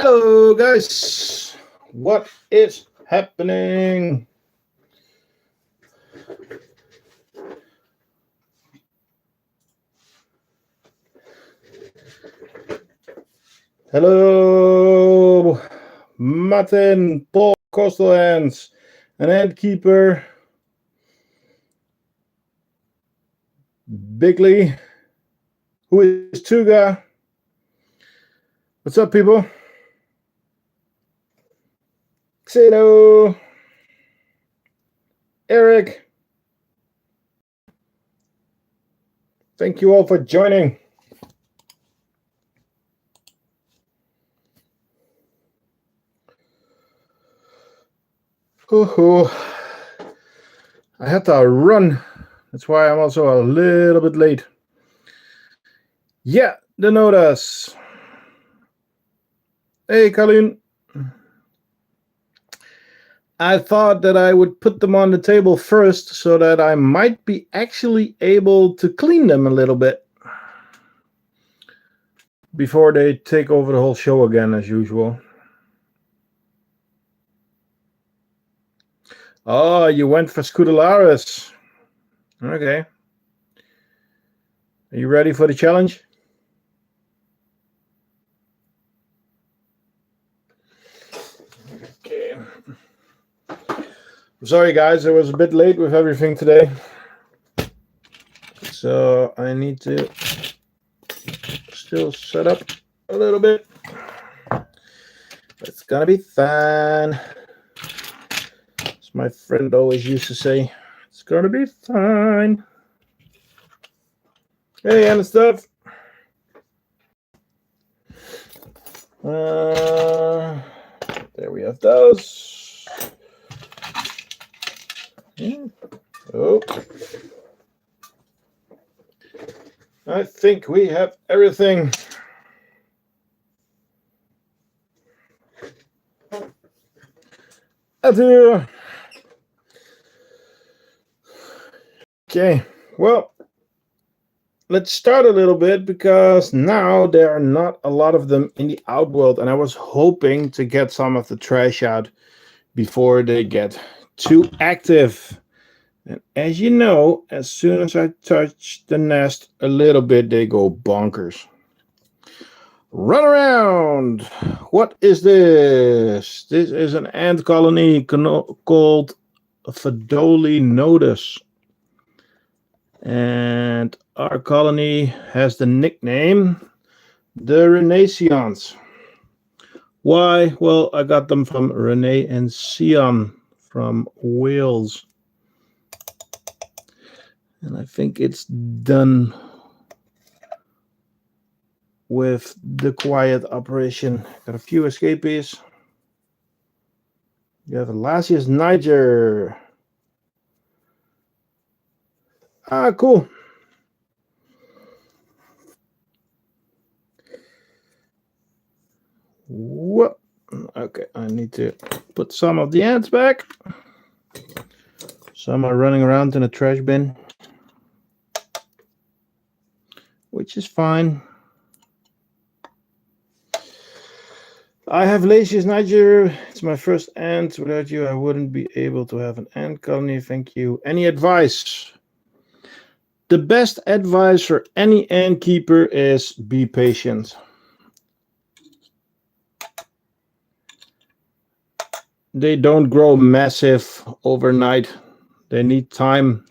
Hello guys, what is happening? Hello Martin, Paul, Coastal Hands, an ant keeper, Bigley, who is Tuga. What's up, people? Xeno, Eric, thank you all for joining. I had to run. That's why I'm also a little bit late. Yeah, the Notus. Hey, Colleen. I thought that I would put them on the table first so that I might be actually able to clean them a little bit before they take over the whole show again, as usual. Oh, you went for Scudalaris. Okay. Are you ready for the challenge? Okay. I'm sorry, guys. I was a bit late with everything today. So I need to still set up a little bit. It's gonna be fun. As my friend always used to say, it's gonna be fine. Hey, and stuff. There we have those. Yeah. Oh. I think we have everything. Adieu. Okay, well, let's start a little bit because now there are not a lot of them in the outworld, and I was hoping to get some of the trash out before they get too active. And as you know, as soon as I touch the nest a little bit, they go bonkers. Run around! What is this? This is an ant colony called Fedoli Notus. And our colony has the nickname the Renaissance. Why? Well, I got them from Rene and Sion from Wales. And I think it's done with the quiet operation. Got a few escapees. You have Lasius Niger. Ah, cool. Whoop. Okay, I need to put some of the ants back. Some are running around in a trash bin, which is fine. I have Lasius Niger. It's my first ant. Without you, I wouldn't be able to have an ant colony. Thank you. Any advice? The best advice for any ant keeper is be patient. They don't grow massive overnight. They need time.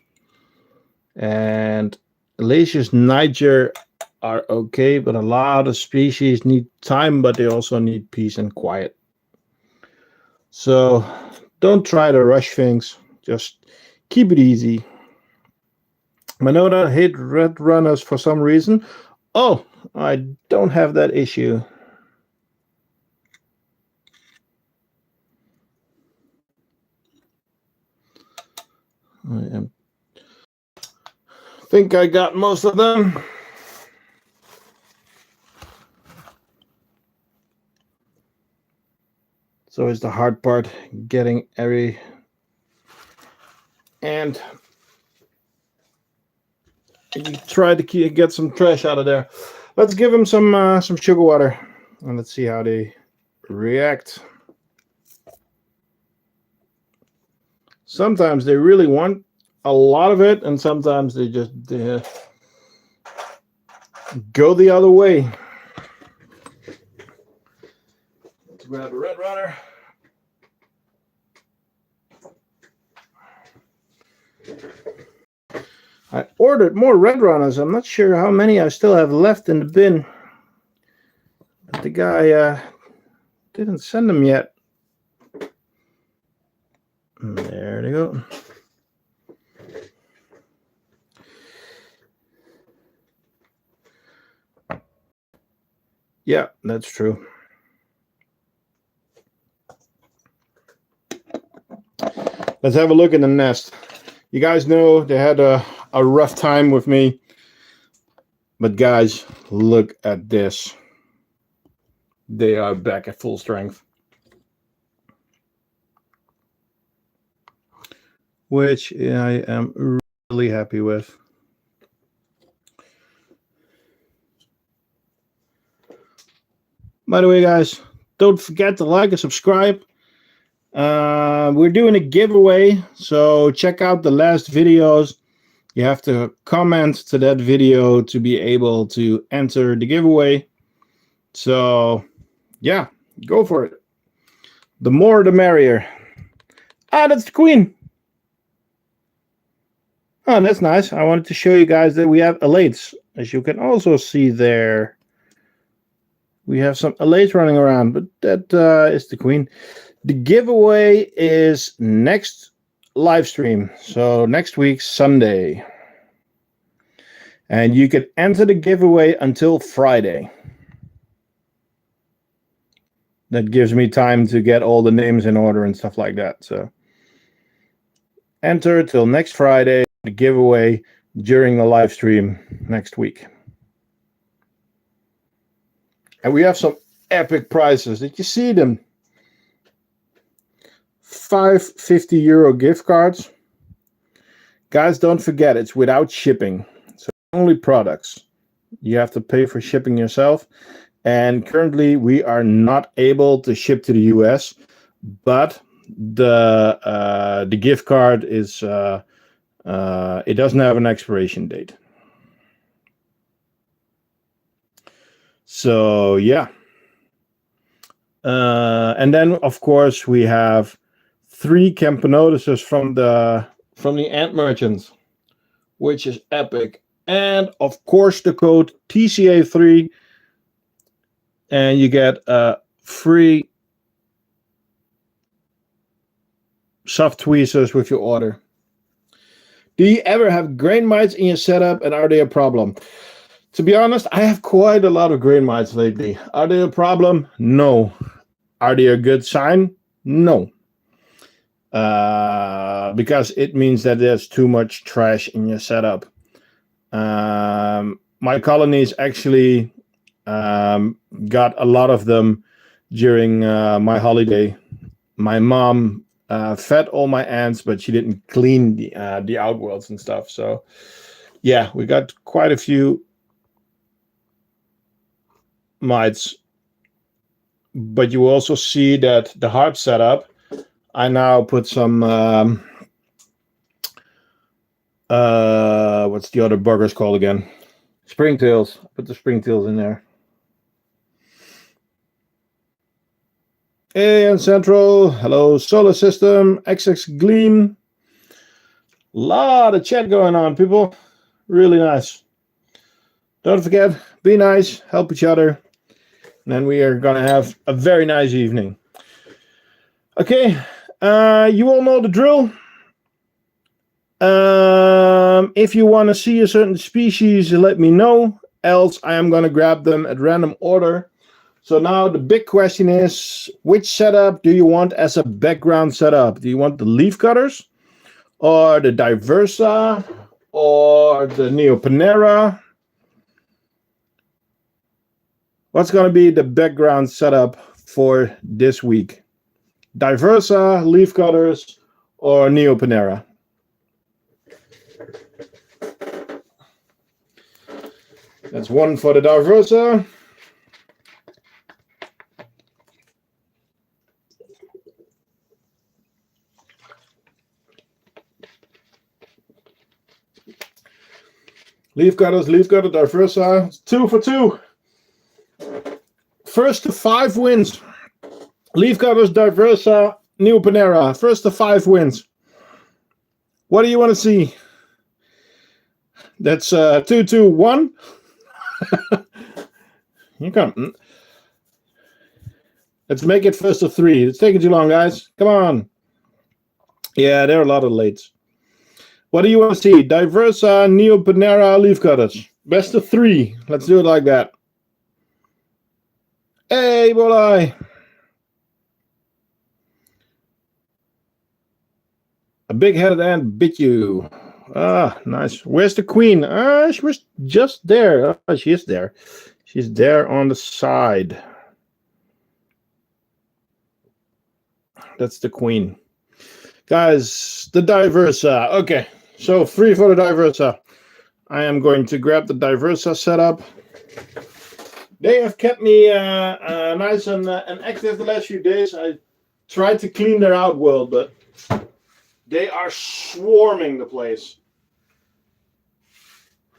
And Lasius Niger are okay, but a lot of species need time, but they also need peace and quiet. So don't try to rush things. Just keep it easy. Manota hate red runners for some reason. Oh, I don't have that issue. I think I got most of them. So it's the hard part, getting every and you try to get some trash out of there. Let's give them some sugar water and let's see how they react. Sometimes they really want a lot of it, and sometimes they just go the other way. Let's grab a red runner. I ordered more red runners. I'm not sure how many I still have left in the bin. But the guy didn't send them yet. There they go. Yeah, that's true. Let's have a look in the nest. You guys know they had a rough time with me. But guys, look at this. They are back at full strength. Which I am really happy with. By the way, guys, don't forget to like and subscribe. We're doing a giveaway, so check out the last videos. You have to comment to that video to be able to enter the giveaway. So, yeah, go for it. The more, the merrier. Ah, that's the queen. Oh, that's nice. I wanted to show you guys that we have elates. As you can also see there, we have some elates running around, but that is the queen. The giveaway is next live stream, so next week, Sunday. And you can enter the giveaway until Friday. That gives me time to get all the names in order and stuff like that. So enter till next Friday, the giveaway during the live stream next week. And we have some epic prizes. Did you see them? 5 €50 gift cards. Guys, don't forget, it's without shipping. So only products. You have to pay for shipping yourself. And currently we are not able to ship to the US, but the gift card is it doesn't have an expiration date. So yeah. And then of course we have 3 Camponotuses from the ant merchants, which is epic. And of course the code TCA3, and you get a free soft tweezers with your order. Do you ever have grain mites in your setup, and are they a problem? To be honest, I have quite a lot of grain mites lately. Are they a problem? No. Are they a good sign? No. Because it means that there's too much trash in your setup. My colonies actually got a lot of them during my holiday. My mom fed all my ants, but she didn't clean the outworlds and stuff. So yeah, we got quite a few mites. But you also see that the harp setup, I now put some what's the other buggers called again? Springtails. Put the springtails in there. Hey, and Central. Hello, Solar System. XX Gleam. Lot of chat going on, people. Really nice. Don't forget, be nice, help each other. And then we are going to have a very nice evening. Okay, you all know the drill. If you want to see a certain species, let me know. Else, I am going to grab them at random order. So now the big question is, which setup do you want as a background setup? Do you want the leaf cutters, or the Diversa, or the Neopanera? What's going to be the background setup for this week? Diversa, leaf cutters, or Neopanera? That's one for the Diversa. Leafcutters, Diversa. It's 2 for 2. First to 5 wins. Leafcutters, Diversa, Neopanera. First to 5 wins. What do you want to see? That's 2, 2, 1. You come. Let's make it first to 3. It's taking too long, guys. Come on. Yeah, there are a lot of lates. What do you want to see? Diversa, Neopanera, Leafcutters. Best of 3. Let's do it like that. Hey, boy. A big-headed ant bit you. Ah, nice. Where's the queen? She was just there. Oh, she is there. She's there on the side. That's the queen. Guys, the Diversa. Okay, so 3 for the Diversa. I am going to grab the Diversa setup. They have kept me nice and active the last few days. I tried to clean their outworld, but they are swarming the place.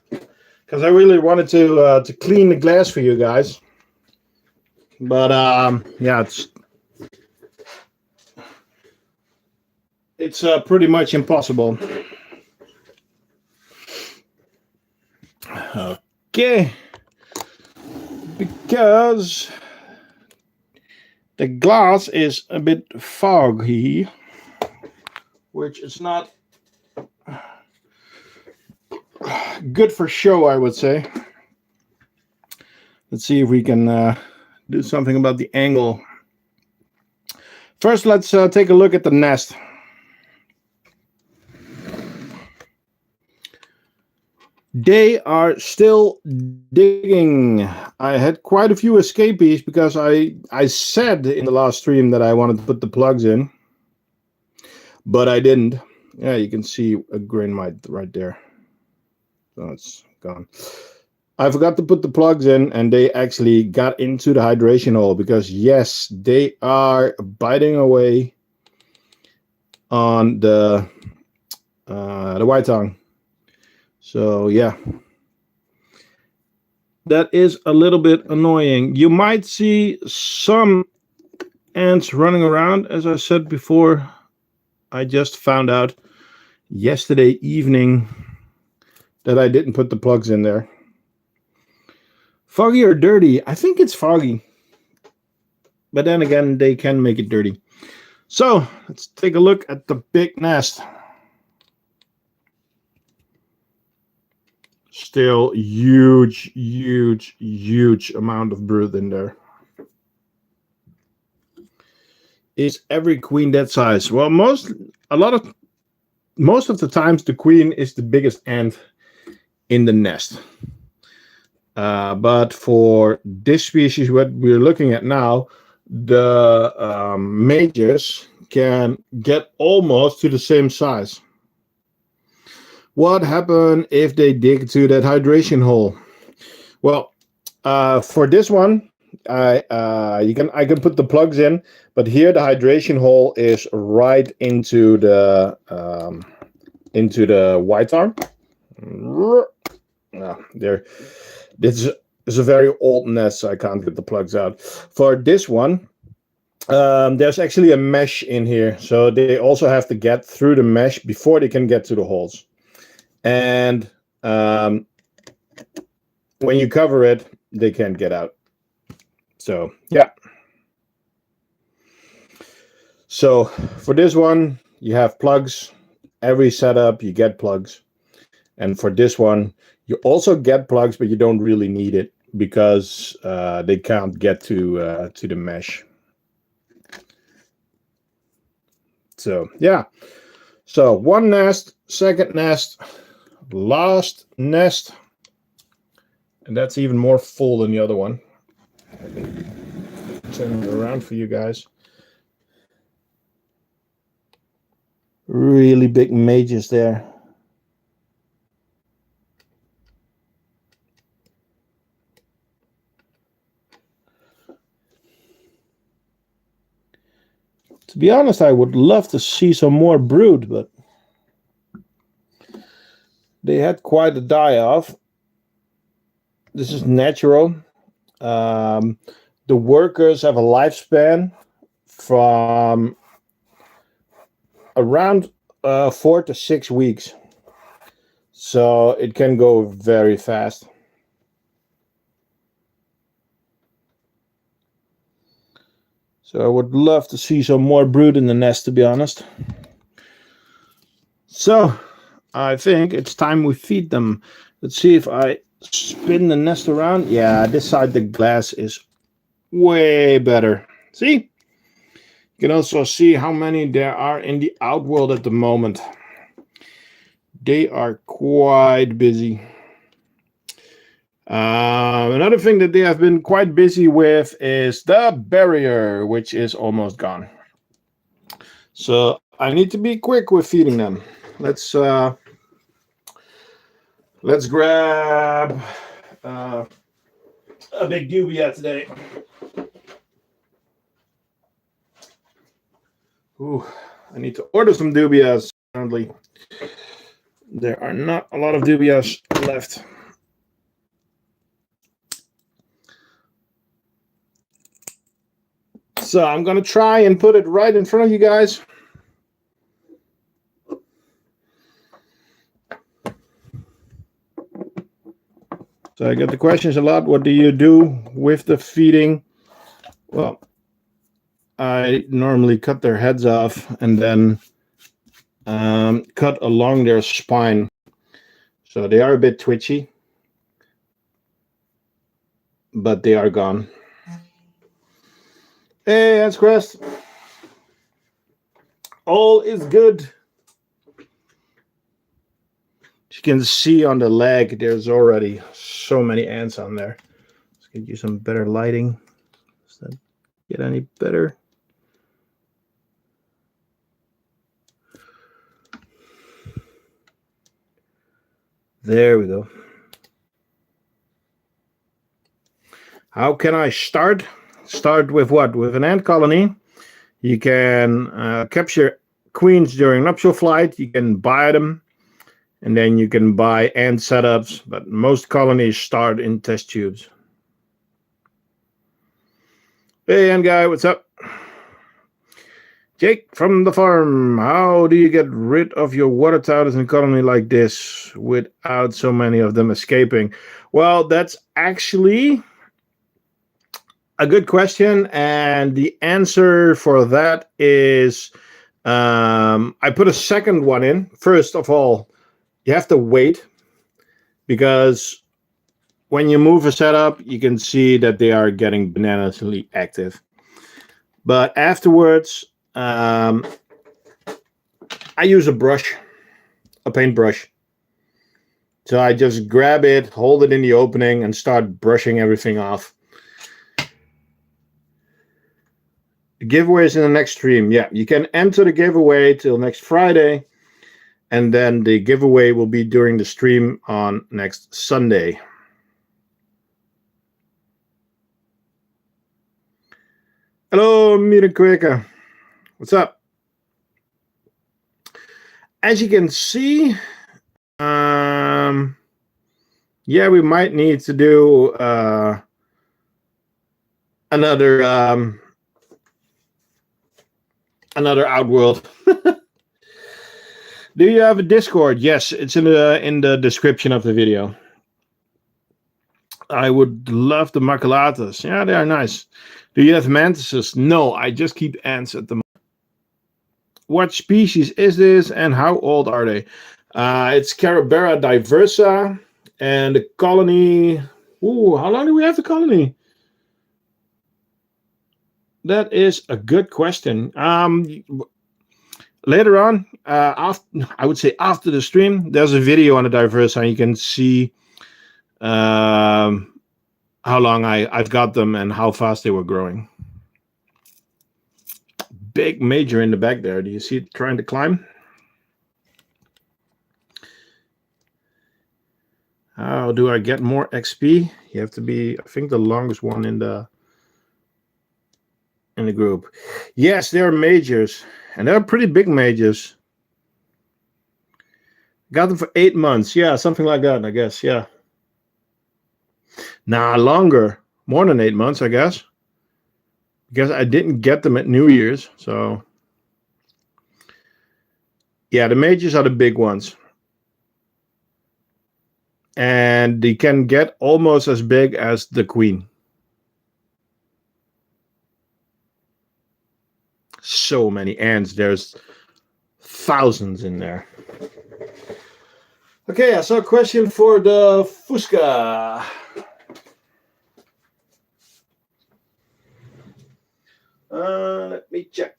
Because I really wanted to clean the glass for you guys. But yeah, it's pretty much impossible. Okay. Because the glass is a bit foggy, which is not good for show, I would say. Let's see if we can do something about the angle. First, let's take a look at the nest. They are still digging. I had quite a few escapees because I said in the last stream that I wanted to put the plugs in, but I didn't. Yeah, you can see a grain mite right there. So it's gone. I forgot to put the plugs in, and they actually got into the hydration hole because yes, they are biting away on the white tongue. So yeah, that is a little bit annoying. You might see some ants running around. As I said before, I just found out yesterday evening that I didn't put the plugs in there. Foggy or dirty? I think it's foggy. But then again, they can make it dirty. So let's take a look at the big nest. Still huge, huge, huge amount of brood in there. Is every queen that size? Well, most of the times the queen is the biggest ant in the nest. But for this species, what we're looking at now, the majors can get almost to the same size. What happened if they dig to that hydration hole? Well, for this one, I can put the plugs in, but here the hydration hole is right into the white arm. There, this is a very old nest, so I can't get the plugs out. For this one, there's actually a mesh in here, so they also have to get through the mesh before they can get to the holes. And when you cover it, they can't get out. So yeah. So for this one, you have plugs. Every setup you get plugs. And for this one, you also get plugs, but you don't really need it because they can't get to the mesh. So yeah. So one nest, second nest, last nest, and that's even more full than the other one. I can turn it around for you guys. Really big majors there. To be honest, I would love to see some more brood, but they had quite a die-off. This is natural. The workers have a lifespan from around 4 to 6 weeks. So it can go very fast. So I would love to see some more brood in the nest, to be honest. So I think it's time we feed them. Let's see if I spin the nest around. Yeah, this side the glass is way better. See? You can also see how many there are in the outworld at the moment. They are quite busy. Another thing that they have been quite busy with is the barrier, which is almost gone. So I need to be quick with feeding them. Let's grab a big dubia today. Ooh, I need to order some dubias. Apparently, there are not a lot of dubias left. So I'm going to try and put it right in front of you guys. So I get the questions a lot. What do you do with the feeding? Well, I normally cut their heads off and then cut along their spine. So they are a bit twitchy, but they are gone. Hey, that's Crest. All is good. As you can see on the leg, there's already so many ants on there. Let's get you some better lighting. Does that get any better? There we go. How can I start? Start with what? With an ant colony. You can capture queens during nuptial flight. You can buy them. And then you can buy ant setups. But most colonies start in test tubes. Hey, ant guy, what's up? Jake from the farm. How do you get rid of your water turtles in a colony like this without so many of them escaping? Well, that's actually a good question, and the answer for that is I put a second one in. First of all, you have to wait, because when you move a setup, you can see that they are getting bananasly active. But afterwards, I use a brush, a paintbrush. So I just grab it, hold it in the opening, and start brushing everything off. The giveaway is in the next stream. Yeah, you can enter the giveaway till next Friday, and then the giveaway will be during the stream on next Sunday. Hello, Mira Quaker. What's up? As you can see, yeah, we might need to do another outworld. Do you have a Discord? Yes, it's in the description of the video. I would love the maculatus. Yeah, they are nice. Do you have mantises? No, I just keep ants at the moment. What species is this and how old are they? It's Carabera diversa, and the colony. Ooh, how long do we have the colony? That is a good question. Later on, I would say after the stream, there's a video on the diversa, and you can see how long I've got them and how fast they were growing. Big major in the back there. Do you see it trying to climb? How do I get more XP? You have to be, I think, the longest one in the group. Yes, they are majors, and they're pretty big majors. Got them for 8 months. Yeah, something like that, I guess. Yeah. Nah, longer. More than 8 months, I guess. Because I didn't get them at New Year's. So, yeah, the majors are the big ones. And they can get almost as big as the queen. So many ants. There's thousands in there. Okay, I saw a question for the Fuska. Let me check.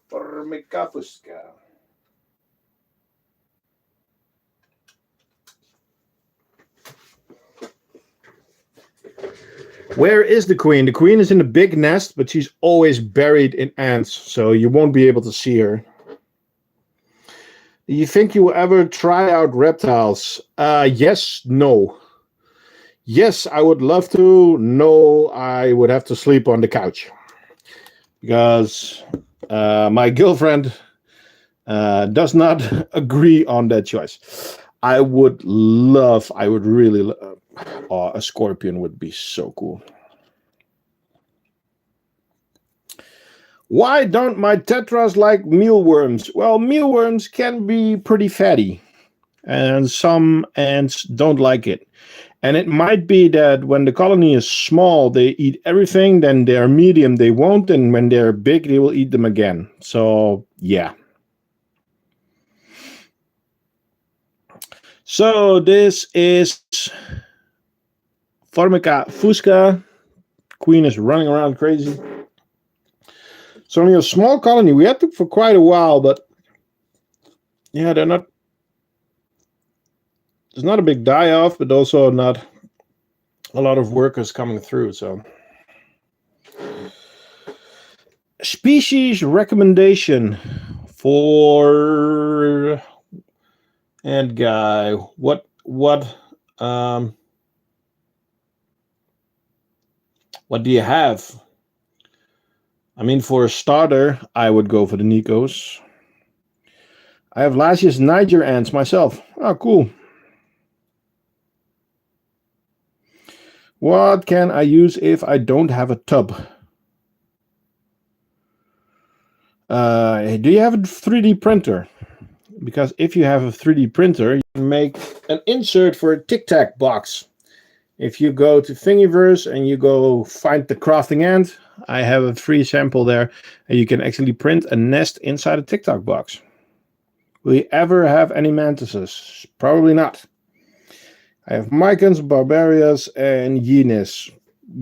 Formica Fusa. Where is the queen? The queen is in a big nest, but she's always buried in ants, so you won't be able to see her. Do you think you will ever try out reptiles? Yes, no. Yes, I would love to. No, I would have to sleep on the couch. Because my girlfriend does not agree on that choice. I would really love. A scorpion would be so cool. Why don't my tetras like mealworms? Well, mealworms can be pretty fatty, and some ants don't like it. And it might be that when the colony is small, they eat everything, then they're medium, they won't, and when they're big, they will eat them again. So, yeah. So, this is Formica Fusa. Queen is running around crazy. It's only a small colony. We had them for quite a while, but yeah, they're not. There's not a big die-off, but also not a lot of workers coming through. So, species recommendation for ant guy. What do you have? I mean, for a starter, I would go for the Nikos. I have last year's Niger ants myself. Oh, cool. What can I use if I don't have a tub? Do you have a 3D printer? Because if you have a 3D printer, you can make an insert for a Tic Tac box. If you go to Thingiverse and you go find the crafting ant, I have a free sample there, and you can actually print a nest inside a Tic Tac box. Will you ever have any mantises? Probably not. I have Mycons, Barbarias, and Yenis.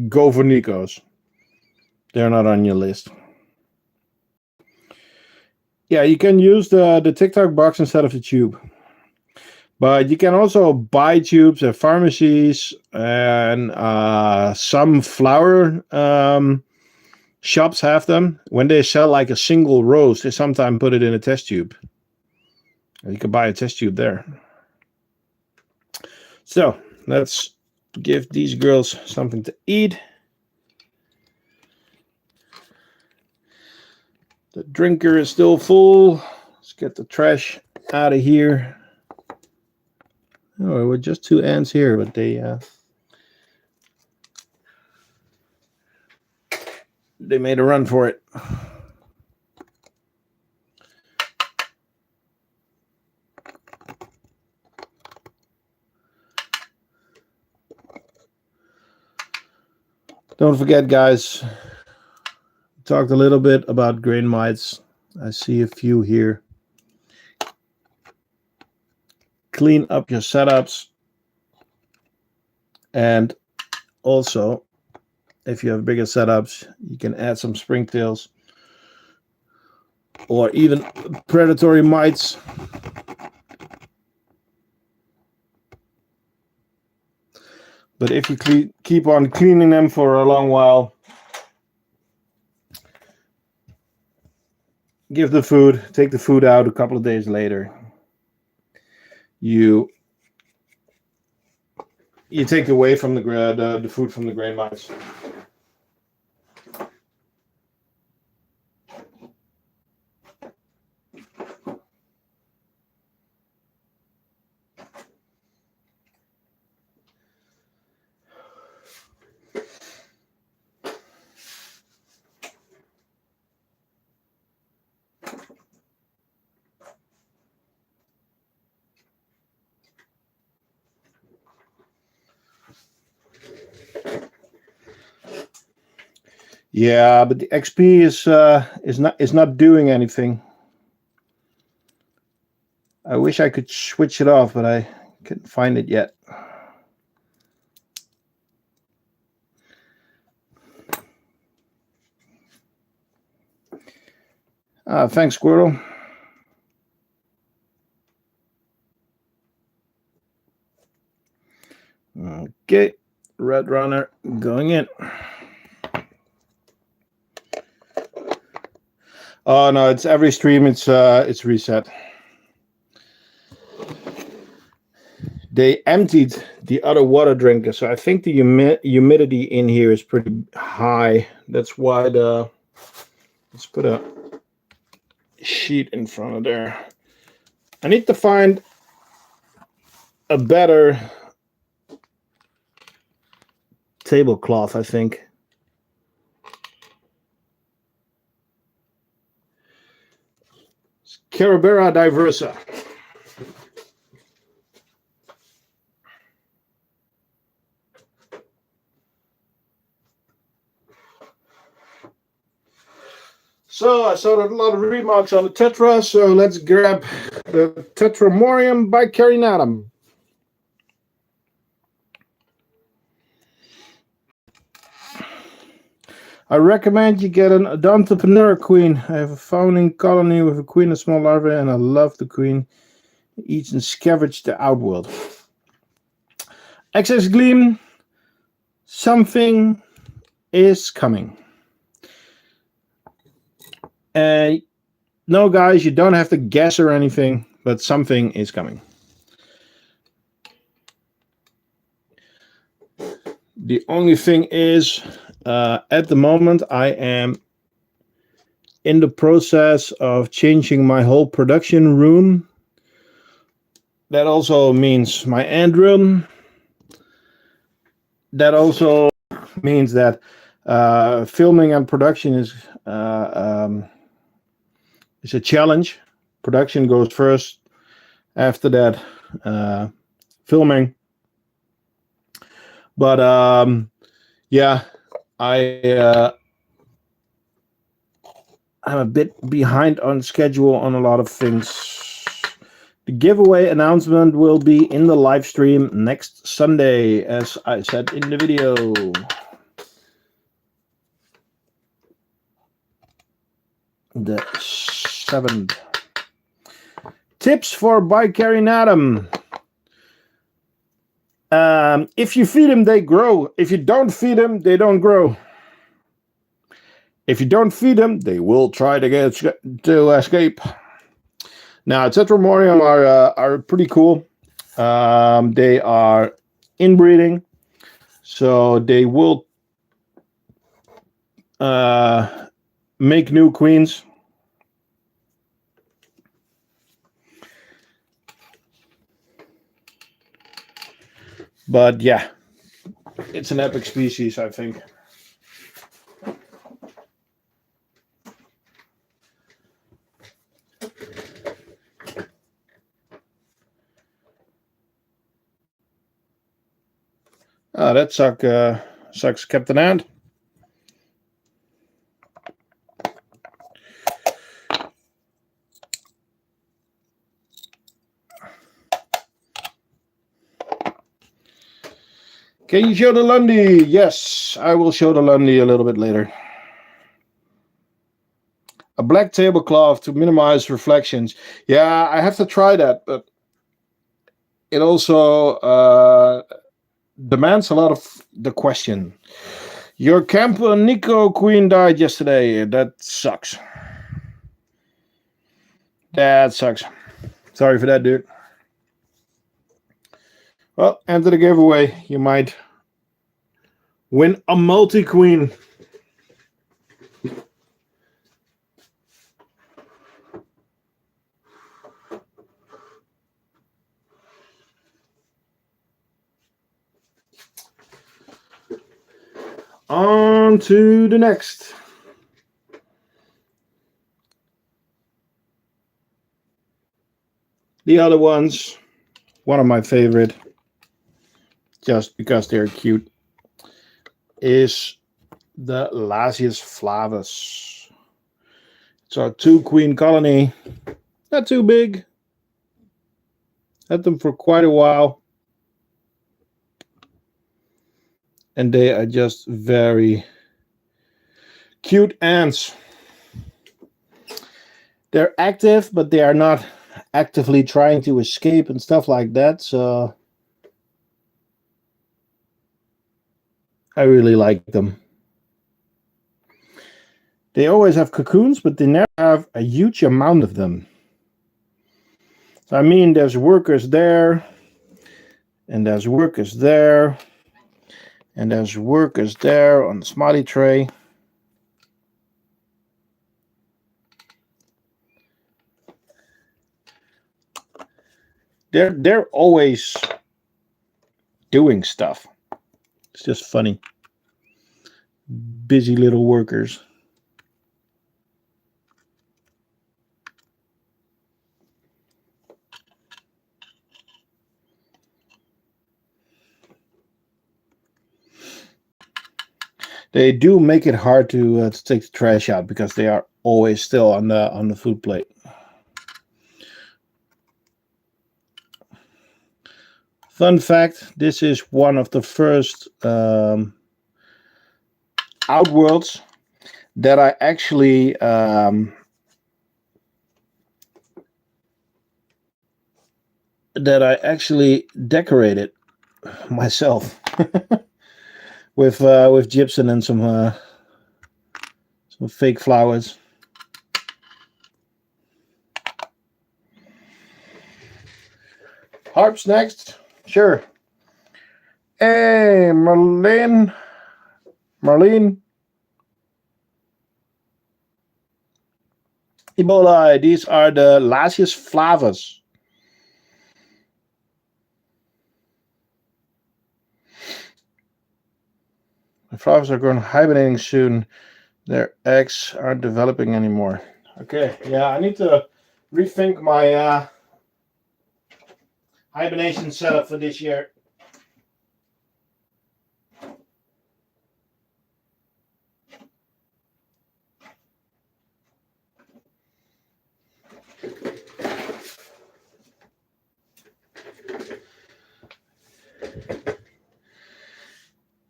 Go for Nikos. They're not on your list. Yeah, you can use the Tic Tac box instead of the tube. But you can also buy tubes at pharmacies, and some flower shops have them. When they sell like a single rose, they sometimes put it in a test tube. You can buy a test tube there. So let's give these girls something to eat. The drinker is still full. Let's get the trash out of here. Oh, there were just 2 ants here, but they made a run for it. Don't forget, guys, talked a little bit about grain mites. I see a few here. Clean up your setups. And also, if you have bigger setups, you can add some springtails or even predatory mites. But if you keep on cleaning them for a long while, give the food, take the food out a couple of days later, you take away from the food from the grain mites. Yeah, but the XP is not doing anything. I wish I could switch it off, but I couldn't find it yet. Thanks, Squirrel. Okay, Red Runner going in. Oh no, it's every stream. It's reset. They emptied the other water drinker, so I think the humidity in here is pretty high. That's why let's put a sheet in front of there. I need to find a better tablecloth, I think. Carabera diversa. So I saw a lot of remarks on the Tetra, so let's grab the Tetramorium bicarinatum. I recommend you get an Entrepreneur queen. I have a founding colony with a queen and small larvae, and I love the queen. It eats and scavenge the outworld. Excess Gleam. Something is coming. No, guys, you don't have to guess or anything, but something is coming. The only thing is, at the moment, I am in the process of changing my whole production room. That also means my end room. That also means that filming and production is a challenge. Production goes first. After that, filming. But yeah, I'm a bit behind on schedule on a lot of things. The giveaway announcement will be in the live stream next Sunday, as I said in the video. The 7th. Tips for bicarinatum. If you feed them, they grow. If you don't feed them, they don't grow. If you don't feed them, they will try to escape. Now, Tetramorium are pretty cool. They are inbreeding, so they will make new queens. But yeah, it's an epic species, I think. Oh, that sucks, Captain Ant. Can you show the Lundy? Yes, I will show the Lundy a little bit later. A black tablecloth to minimize reflections. Yeah, I have to try that, but it also demands a lot of the question. Your Camponotus queen died yesterday. That sucks. That sucks. Sorry for that, dude. Well, enter the giveaway. You might win a multi-queen. On to the next. The other ones, one of my favorite, just because they're cute, is the Lasius flavus. It's our 2-queen colony. Not too big. Had them for quite a while. And they are just very cute ants. They're active, but they are not actively trying to escape and stuff like that. So I really like them. They always have cocoons, but they never have a huge amount of them. So I mean, there's workers there, and there's workers there, and there's workers there on the smiley tray. They're always doing stuff. It's just funny. Busy little workers. They do make it hard to take the trash out because they are always still on the food plate. Fun fact: this is one of the first outworlds that I actually decorated myself with gypsum and some fake flowers. Harps next, sure. Hey, Marlene. Ebola, these are the Lasius flavus. The flavus are going hibernating soon. Their eggs aren't developing anymore. Okay, yeah, I need to rethink my hibernation setup for this year.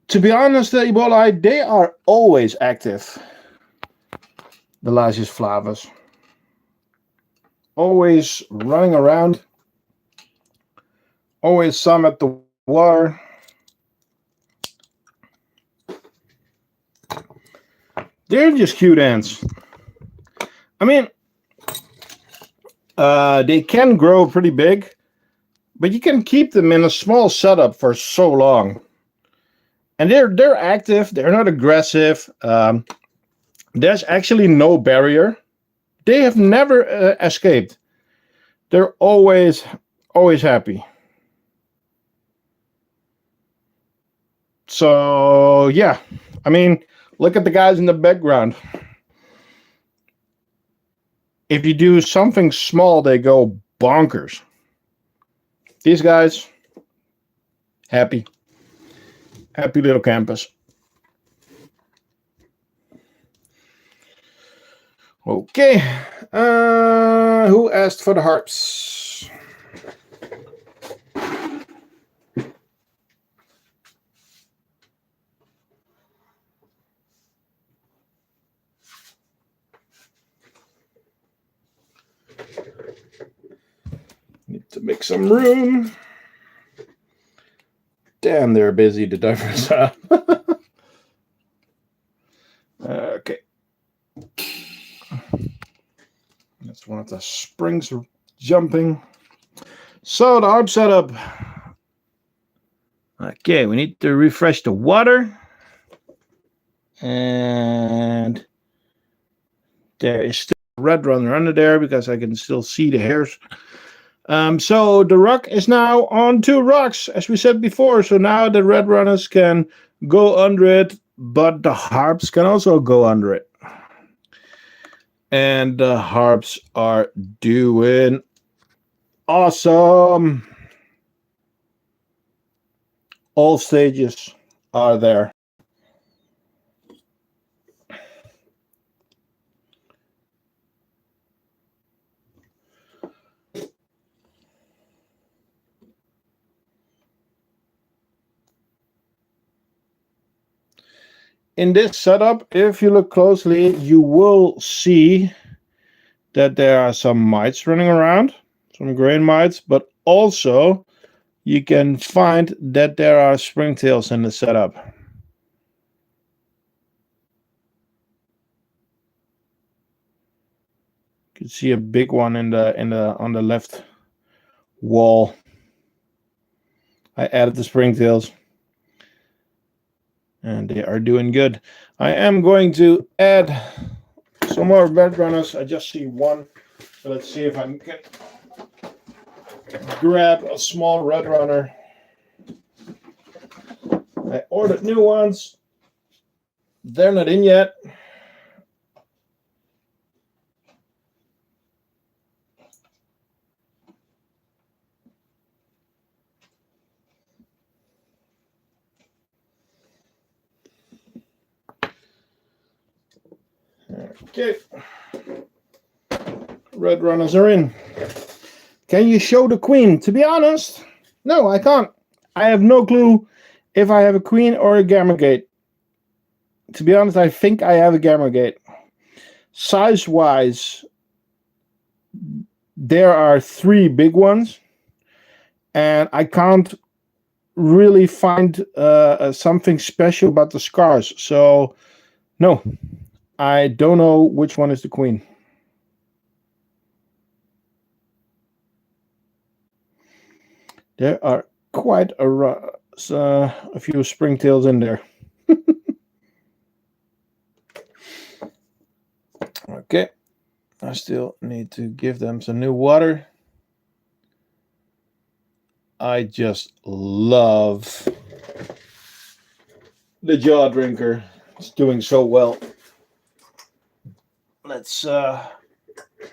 To be honest, the Ebola, they are always active. The Lasius flavus. Always running around. Always some at the water. They're just cute ants. I mean, they can grow pretty big, but you can keep them in a small setup for so long. And they're active. They're not aggressive. There's actually no barrier. They have never escaped. They're always happy. So yeah, I mean, look at the guys in the background. If you do something small, they go bonkers. These guys, happy little campus. Okay, who asked for the harps? Need to make some room. Damn, they're busy to diverse up. Okay. That's one of the springs jumping. So the harp setup. Okay, we need to refresh the water. And there is still a red runner under there because I can still see the hairs. So the rock is now on 2 rocks, as we said before. So now the red runners can go under it, but the harps can also go under it. And the harps are doing awesome. All stages are there. in this setup, if you look closely, you will see that there are some mites running around, some grain mites, but also you can find that there are springtails in the setup. You can see a big one on the left wall. I added the springtails, and they are doing good. I am going to add some more red runners. I just see one. So let's see if I can grab a small red runner. I ordered new ones. They're not in yet. Okay. Red runners are in. Can you show the queen? To be honest, no, I can't. I have no clue if I have a queen or a gamma gate. To be honest, I think I have a gamma gate. Size-wise, there are 3 big ones, and I can't really find something special about the scars. So, no, I don't know which one is the queen. There are quite a few springtails in there. Okay, I still need to give them some new water. I just love the jaw drinker. It's doing so well. Let's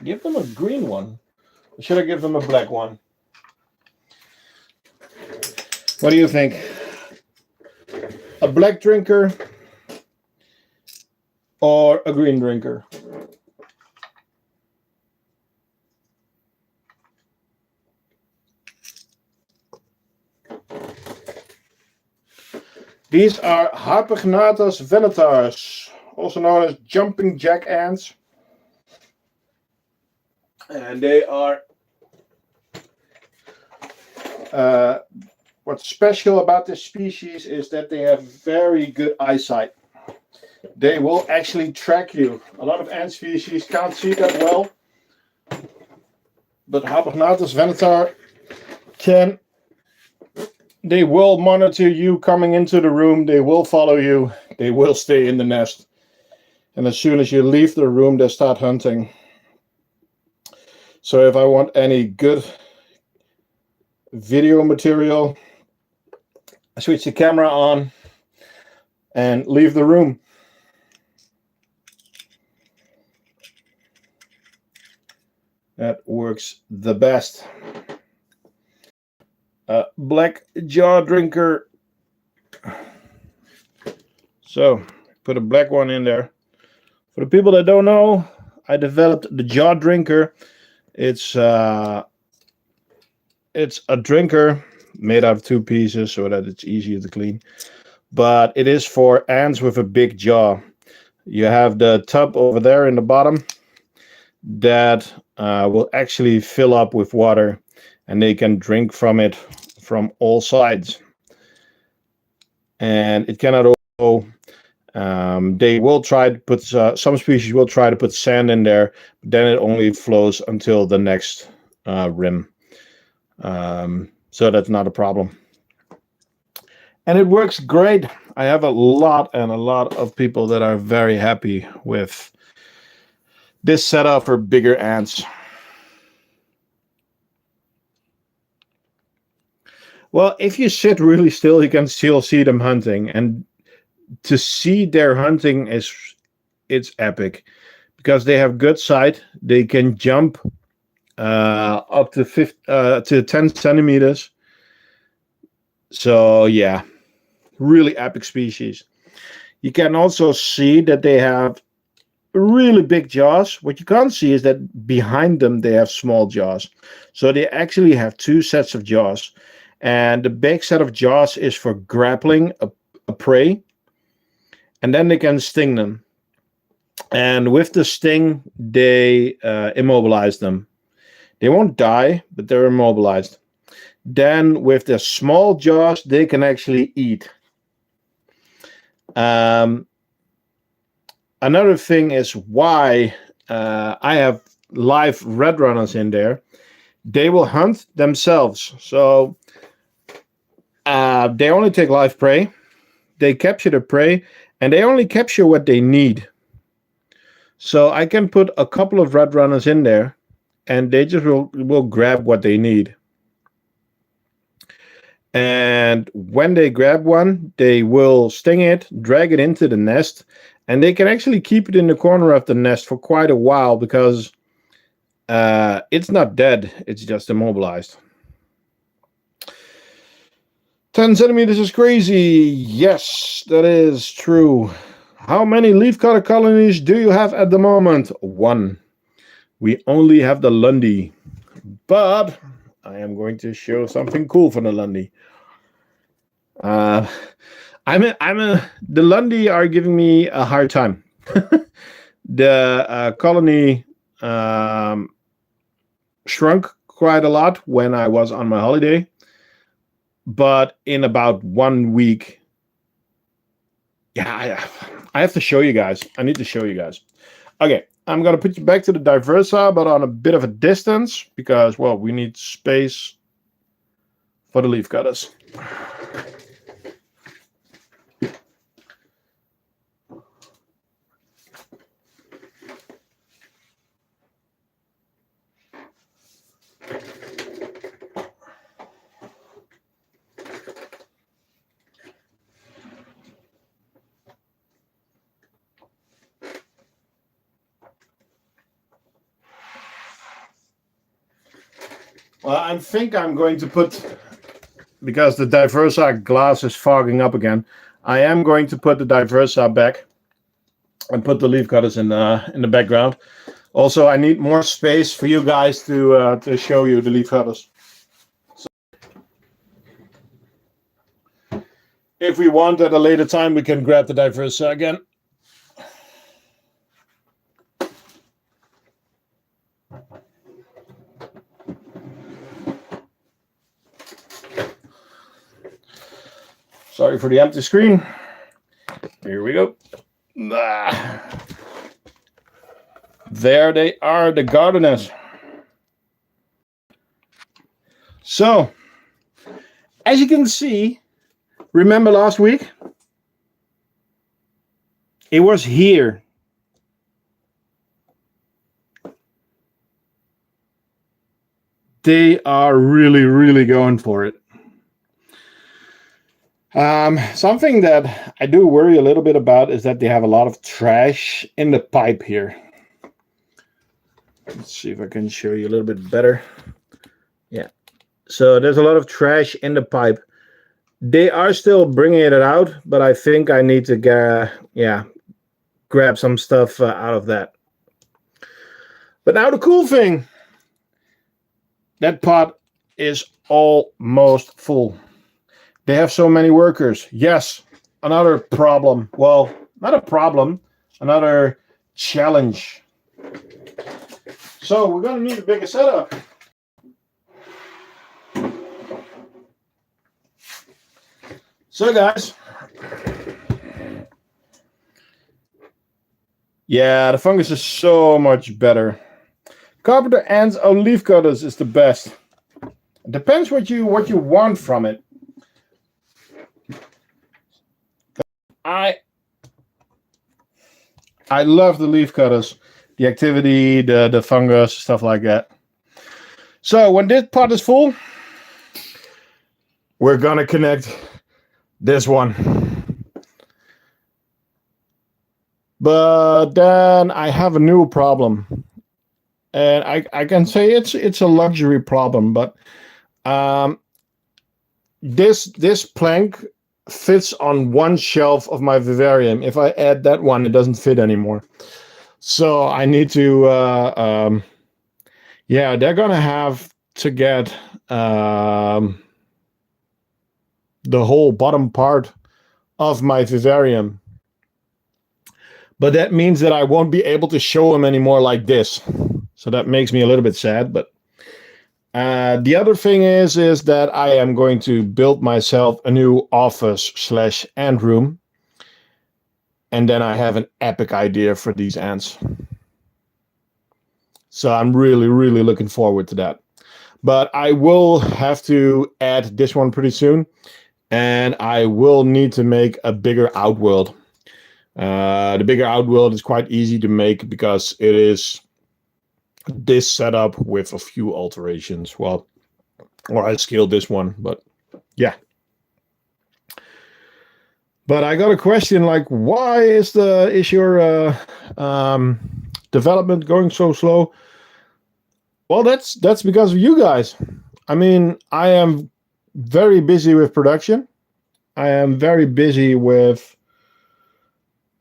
give them a green one. Or should I give them a black one? What do you think? A black drinker or a green drinker? These are Hypognathus venatars, also known as jumping jack ants. And they are what's special about this species is that they have very good eyesight. They will actually track you. A lot of ant species can't see that well, but Hypognathus venatar can. They will monitor you coming into the room. They will follow you. They will stay in the nest. And as soon as you leave the room, they start hunting. So if I want any good video material, I switch the camera on and leave the room. That works the best. Black jaw drinker. So put a black one in there. For the people that don't know, I developed the jaw drinker. It's a drinker made out of 2 pieces so that it's easier to clean. But it is for ants with a big jaw. You have the tub over there in the bottom that will actually fill up with water, and they can drink from it from all sides. And it cannot overflow. They will try to put, some species will try to put sand in there, but then it only flows until the next rim. So that's not a problem. And it works great. I have a lot of people that are very happy with this setup for bigger ants. Well, if you sit really still, you can still see them hunting, and to see their hunting it's epic because they have good sight. They can jump up to 10 centimeters. So yeah, really epic species. You can also see that they have really big jaws. What you can't see is that behind them they have small jaws. So they actually have 2 sets of jaws. And the big set of jaws is for grappling a prey. and then they can sting them. And with the sting, they immobilize them. They won't die, but they're immobilized. Then with their small jaws, they can actually eat. Another thing is why I have live red runners in there. They will hunt themselves. So they only take live prey. They capture the prey, and they only capture what they need. So I can put a couple of red runners in there, and they just will grab what they need. And when they grab one, they will sting it, drag it into the nest, and they can actually keep it in the corner of the nest for quite a while because it's not dead, it's just immobilized. 10 centimeters is crazy. Yes, that is true. How many leafcutter colonies do you have at the moment? 1. We only have the Lundy, but I am going to show something cool for the Lundy. The Lundy are giving me a hard time. The colony shrunk quite a lot when I was on my holiday, but in about 1 week, I have to show you guys. I need to show you guys. Okay, I'm gonna put you back to the Diversa, but on a bit of a distance because, well, we need space for the leaf cutters. Well, I think I'm going to put, because the Diversa glass is fogging up again, I am going to put the Diversa back and put the leaf cutters in the background. Also, I need more space for you guys to show you the leaf cutters. So, if we want at a later time, we can grab the Diversa again. Sorry for the empty screen. Here we go. There they are, the gardeners. So, as you can see, remember last week? It was here. They are really, really going for it. Something that I do worry a little bit about is that they have a lot of trash in the pipe here. Let's see if I can show you a little bit better. Yeah. So there's a lot of trash in the pipe. They are still bringing it out, but I think I need to grab some stuff out of that. But now the cool thing, that pot is almost full. They have so many workers. Yes, another problem. Well, not a problem, another challenge. So we're going to need a bigger setup. So guys, yeah, the fungus is so much better. Carpenter ants or leaf cutters is the best. It depends what you want from it. I love the leaf cutters, the activity, the fungus, stuff like that. So when this pot is full, we're gonna connect this one. But then I have a new problem. And I can say it's a luxury problem, but this plank fits on one shelf of my vivarium. If I add that one, it doesn't fit anymore. So I need to, they're gonna have to get the whole bottom part of my vivarium But that means that I won't be able to show them anymore like this. So that makes me a little bit sad. But the other thing is that I am going to build myself a new office / ant room. And then I have an epic idea for these ants. So I'm really, really looking forward to that. But I will have to add this one pretty soon. And I will need to make a bigger outworld. The bigger outworld is quite easy to make because it is this setup with a few alterations. Well, or I scaled this one, but yeah. But I got a question like, why is your development going so slow? Well, that's because of you guys. I mean, I am very busy with production. I am very busy with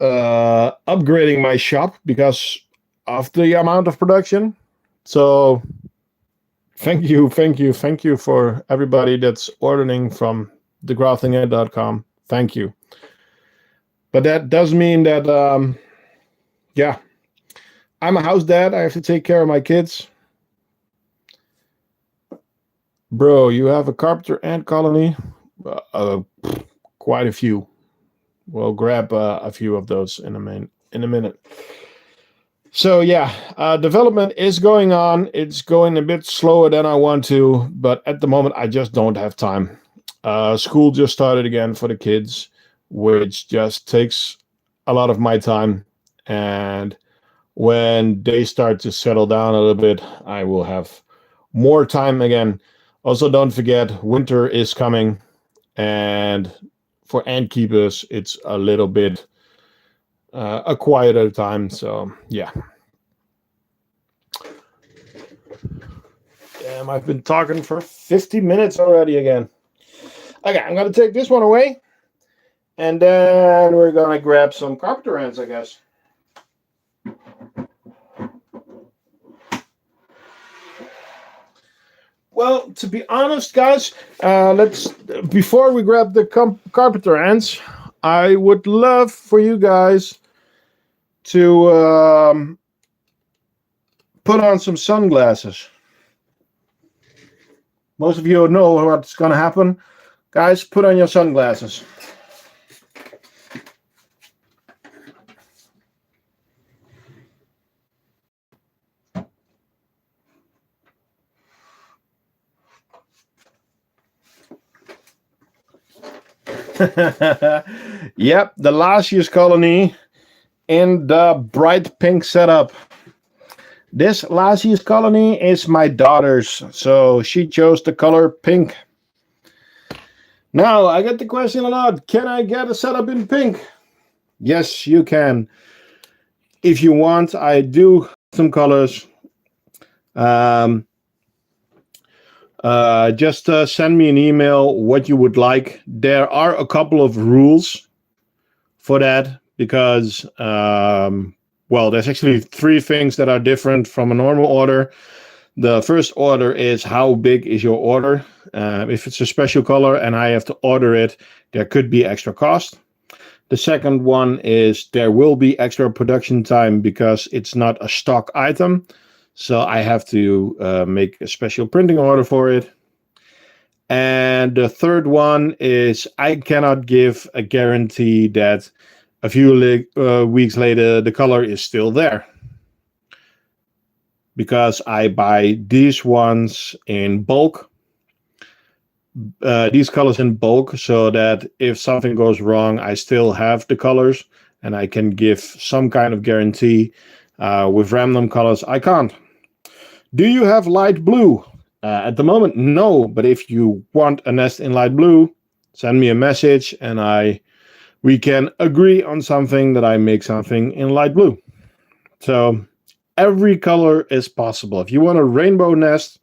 upgrading my shop because of the amount of production. So thank you for everybody that's ordering from thegraftingant.com. Thank you. But that does mean that, yeah, I'm a house dad. I have to take care of my kids. Bro, you have a carpenter ant colony? Quite a few. We'll grab a few of those in a minute. So yeah, development is going on. It's going a bit slower than I want to, but at the moment I just don't have time. School just started again for the kids, which just takes a lot of my time. And when they start to settle down a little bit, I will have more time again. Also, don't forget, winter is coming, and for ant keepers, it's a little bit a quieter time. So yeah. Damn, I've been talking for 50 minutes already again. Okay, I'm gonna take this one away, and then we're gonna grab some carpenter ants, I guess. Well, to be honest, guys, before we grab the carpenter ants, I would love for you guys to put on some sunglasses. Most of you know what's going to happen. Guys, put on your sunglasses. Yep, the last year's colony in the bright pink setup. This last year's colony is my daughter's, so she chose the color pink. Now, I get the question a lot, can I get a setup in pink? Yes, you can. If you want, I do some colors. Just send me an email what you would like. There are a couple of rules for that because, well, there's actually 3 things that are different from a normal order. The first order is how big is your order. If it's a special color and I have to order it, there could be extra cost. The second one is there will be extra production time because it's not a stock item. So I have to make a special printing order for it. And the third one is I cannot give a guarantee that a few weeks later the color is still there. Because I buy these ones in bulk. These colors in bulk so that if something goes wrong, I still have the colors and I can give some kind of guarantee. With random colors, I can't. Do you have light blue? At the moment, no. But if you want a nest in light blue, send me a message and we can agree on something that I make something in light blue. So every color is possible. If you want a rainbow nest,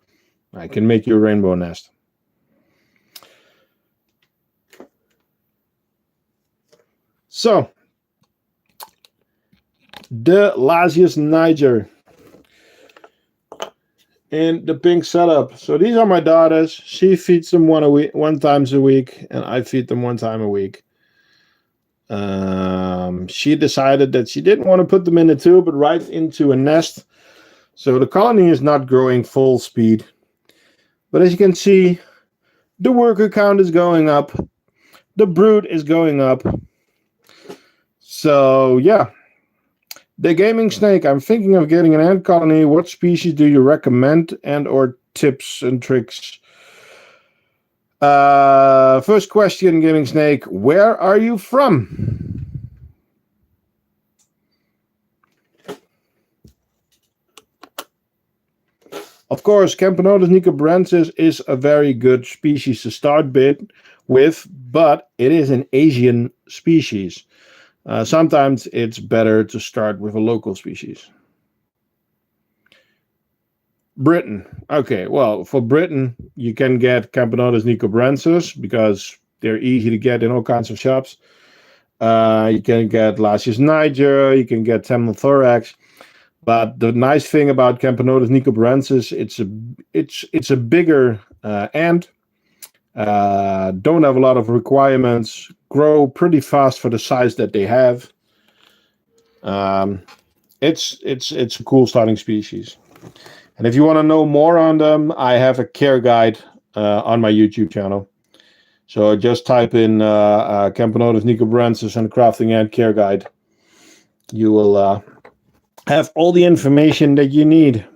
I can make you a rainbow nest. So, the Lasius niger in the pink setup. So these are my daughters. She feeds them one time a week, and I feed them 1 time a week. she decided that she didn't want to put them in a tube, but right into a nest. So the colony is not growing full speed. But as you can see, the worker count is going up. The brood is going up. So yeah, the gaming snake. I'm thinking of getting an ant colony. What species do you recommend and or tips and tricks? First question, gaming snake. Where are you from? Of course, Camponotus nicobarensis is a very good species to start with, but it is an Asian species. Sometimes it's better to start with a local species. Britain. Okay, well, for Britain, you can get Camponotus nicobarensis because they're easy to get in all kinds of shops. You can get Lasius niger, you can get Temnothorax. But the nice thing about Camponotus nicobarensis, it's a bigger ant. Don't have a lot of requirements. Grow pretty fast for the size that they have. It's a cool starting species. And if you want to know more on them, I have a care guide on my YouTube channel. So just type in Camponotus nicobarensis and crafting ant care guide. You will have all the information that you need.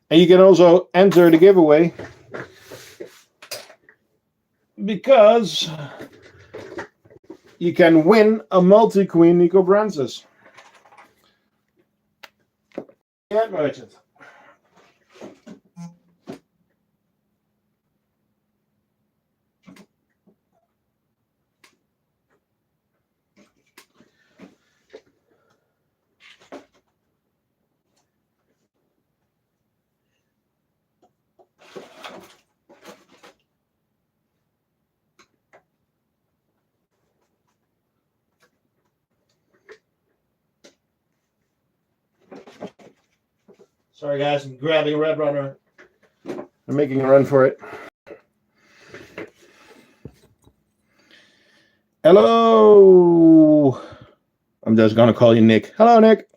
And you can also enter the giveaway because you can win a multi-queen nicobarensis. Ant merchant. Sorry guys, I'm grabbing a red runner. I'm making a run for it. Hello. I'm just gonna call you Nick. Hello, Nick.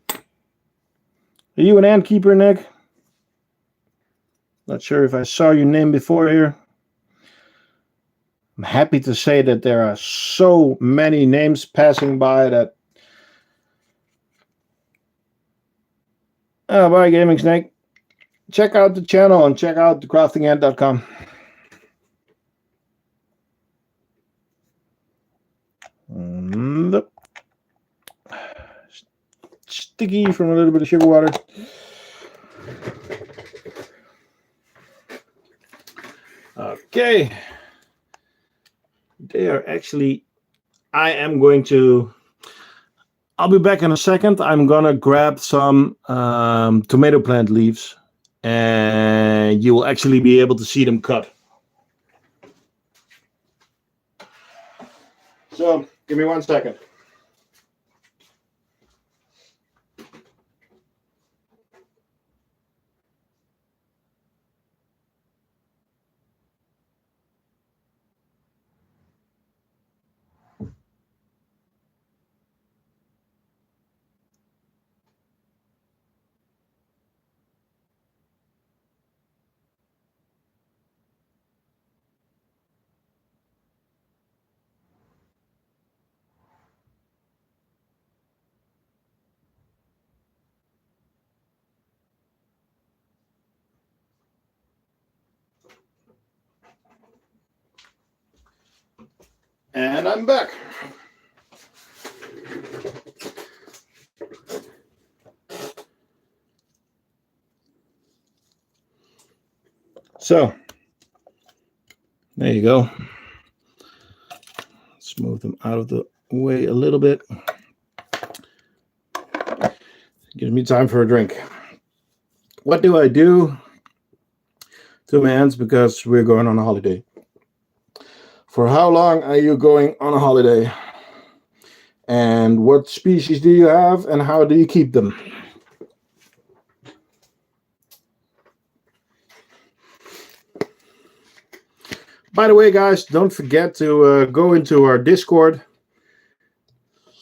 Are you an ant keeper, Nick? Not sure if I saw your name before here. I'm happy to say that there are so many names passing by that. Oh, bye, Gaming Snake. Check out the channel and check out thecraftingant.com. Sticky from a little bit of sugar water. Okay. They are actually, I'll be back in a second. I'm gonna grab some tomato plant leaves and you will actually be able to see them cut. So give me 1 second. And I'm back. So, there you go. Let's move them out of the way a little bit. Gives me time for a drink. What do I do to my ants because we're going on a holiday? For how long are you going on a holiday? And what species do you have and how do you keep them? By the way, guys, don't forget to go into our Discord.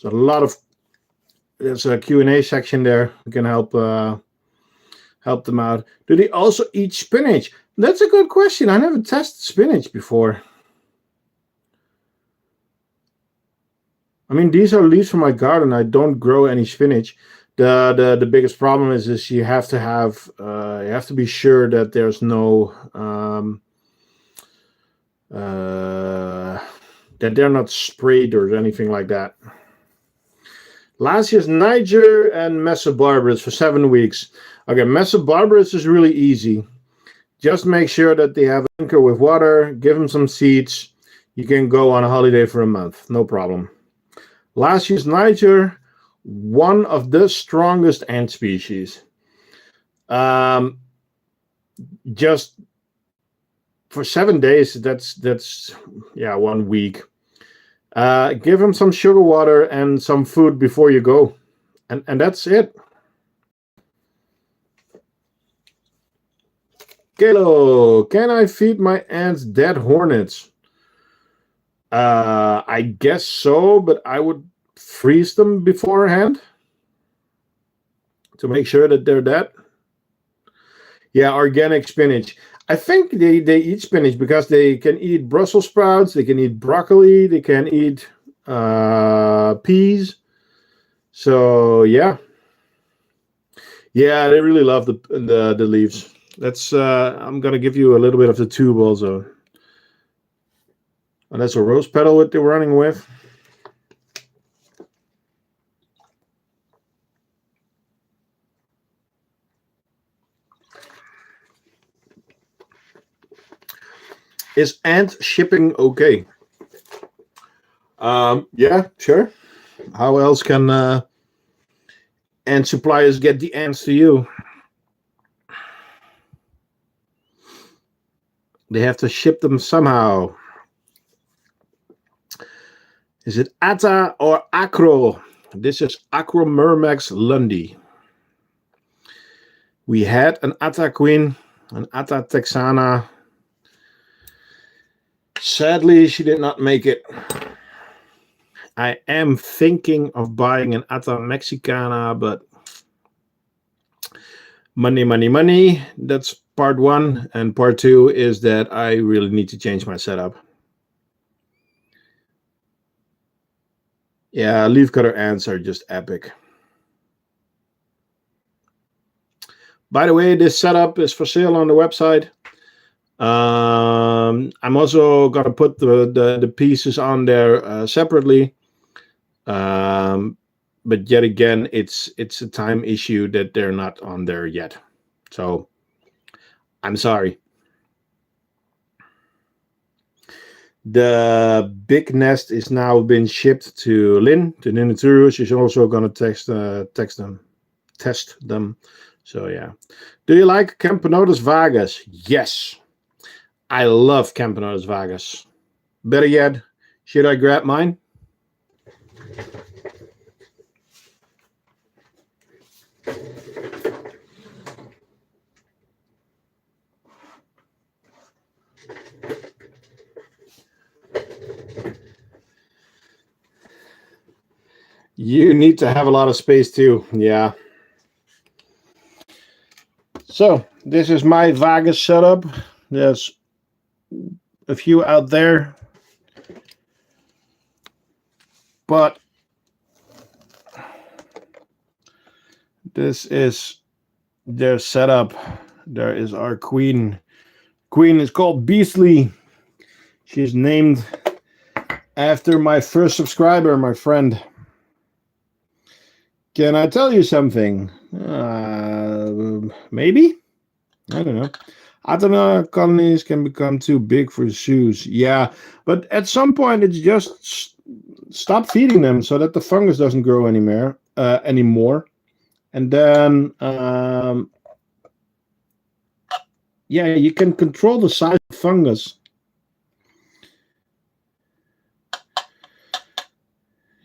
There's a Q&A section there. We can help them out. Do they also eat spinach? That's a good question. I never tested spinach before. I mean, these are leaves from my garden. I don't grow any spinach. The biggest problem is you have to be sure that there's no that they're not sprayed or anything like that. Last year's Niger and Mesobarbarus for 7 weeks. Okay, Mesobarbarus is really easy. Just make sure that they have an anchor with water. Give them some seeds. You can go on a holiday for a month. No problem. Last year's Niger, one of the strongest ant species. Just for 7 days, that's 1 week. Give them some sugar water and some food before you go. And that's it. Kalo, can I feed my ants dead hornets? I guess so, but I would freeze them beforehand to make sure that they're dead. Yeah, organic spinach. I think they eat spinach because they can eat Brussels sprouts, they can eat broccoli, they can eat peas. So yeah, they really love the leaves. I'm gonna give you a little bit of the tube also. And that's a rose petal what they're running with. Is ant shipping okay? Yeah, sure. How else can ant suppliers get the ants to you? They have to ship them somehow. Is it Atta or Acro? This is Acromyrmex lundi. We had an Atta queen, an Atta texana. Sadly, she did not make it. I am thinking of buying an Atta mexicana, but money. That's part 1. And part 2 is that I really need to change my setup. Yeah, leafcutter ants are just epic. By the way, this setup is for sale on the website. I'm also gonna put the pieces on there separately. But yet again, it's a time issue that they're not on there yet. So I'm sorry. The big nest is now been shipped to Lynn, to Ninaturu. She's also going to test them. So yeah. Do you like Camponotus Vagus? Yes. I love Camponotus Vagus. Better yet, should I grab mine? You need to have a lot of space too. Yeah. So this is my Vagus setup. There's a few out there, but this is their setup. There is our queen. Queen is called Beastly. She's named after my first subscriber, my friend. Can I tell you something? Maybe? I don't know. Athena colonies can become too big for shoes. Yeah, but at some point it's just stop feeding them so that the fungus doesn't grow anymore. And then, yeah, you can control the size of fungus.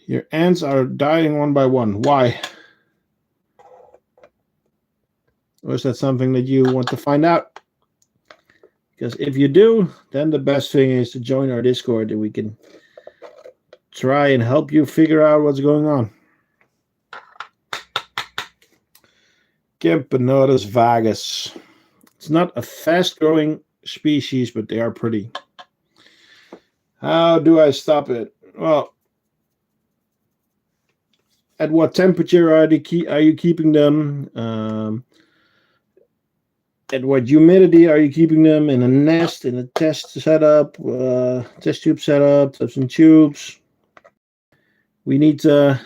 Your ants are dying one by one. Why? Or is that something that you want to find out? Because if you do, then the best thing is to join our Discord and we can try and help you figure out what's going on. Camponotus Vag. It's not a fast-growing species, but they are pretty. How do I stop it? Well, at what temperature are you keeping them? At what humidity are you keeping them? In a nest, in a test setup, test tube setup, some tubes. We need a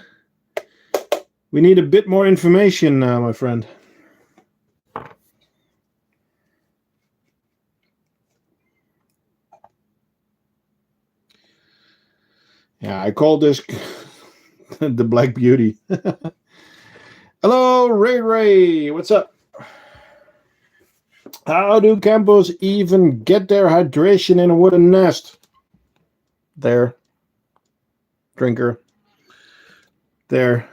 bit more information now, my friend. Yeah, I call this the Black Beauty. Hello, Ray. What's up? How do Campos even get their hydration in a wooden nest? There. Drinker. There.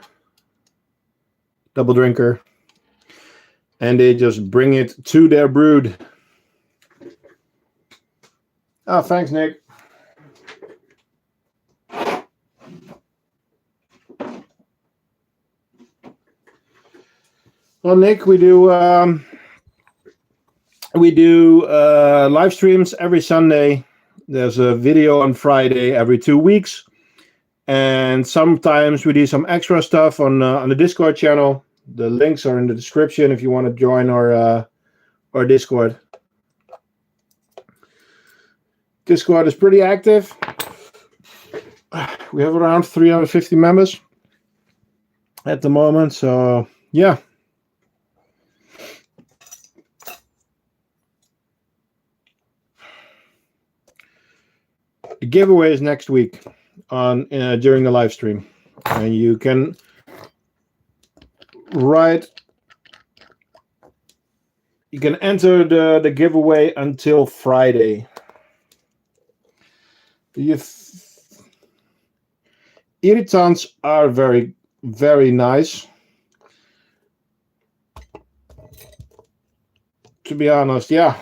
Double drinker. And they just bring it to their brood. Oh, thanks, Nick. Well, Nick, we do live streams every Sunday. There's a video on Friday every 2 weeks, and sometimes we do some extra stuff on the Discord channel. The links are in the description if you want to join our Discord. Discord is pretty active. We have around 350 members at the moment, so yeah. The giveaway is next week on during the live stream, and you can enter the giveaway until Friday. The irritants are very, very nice. To be honest, yeah.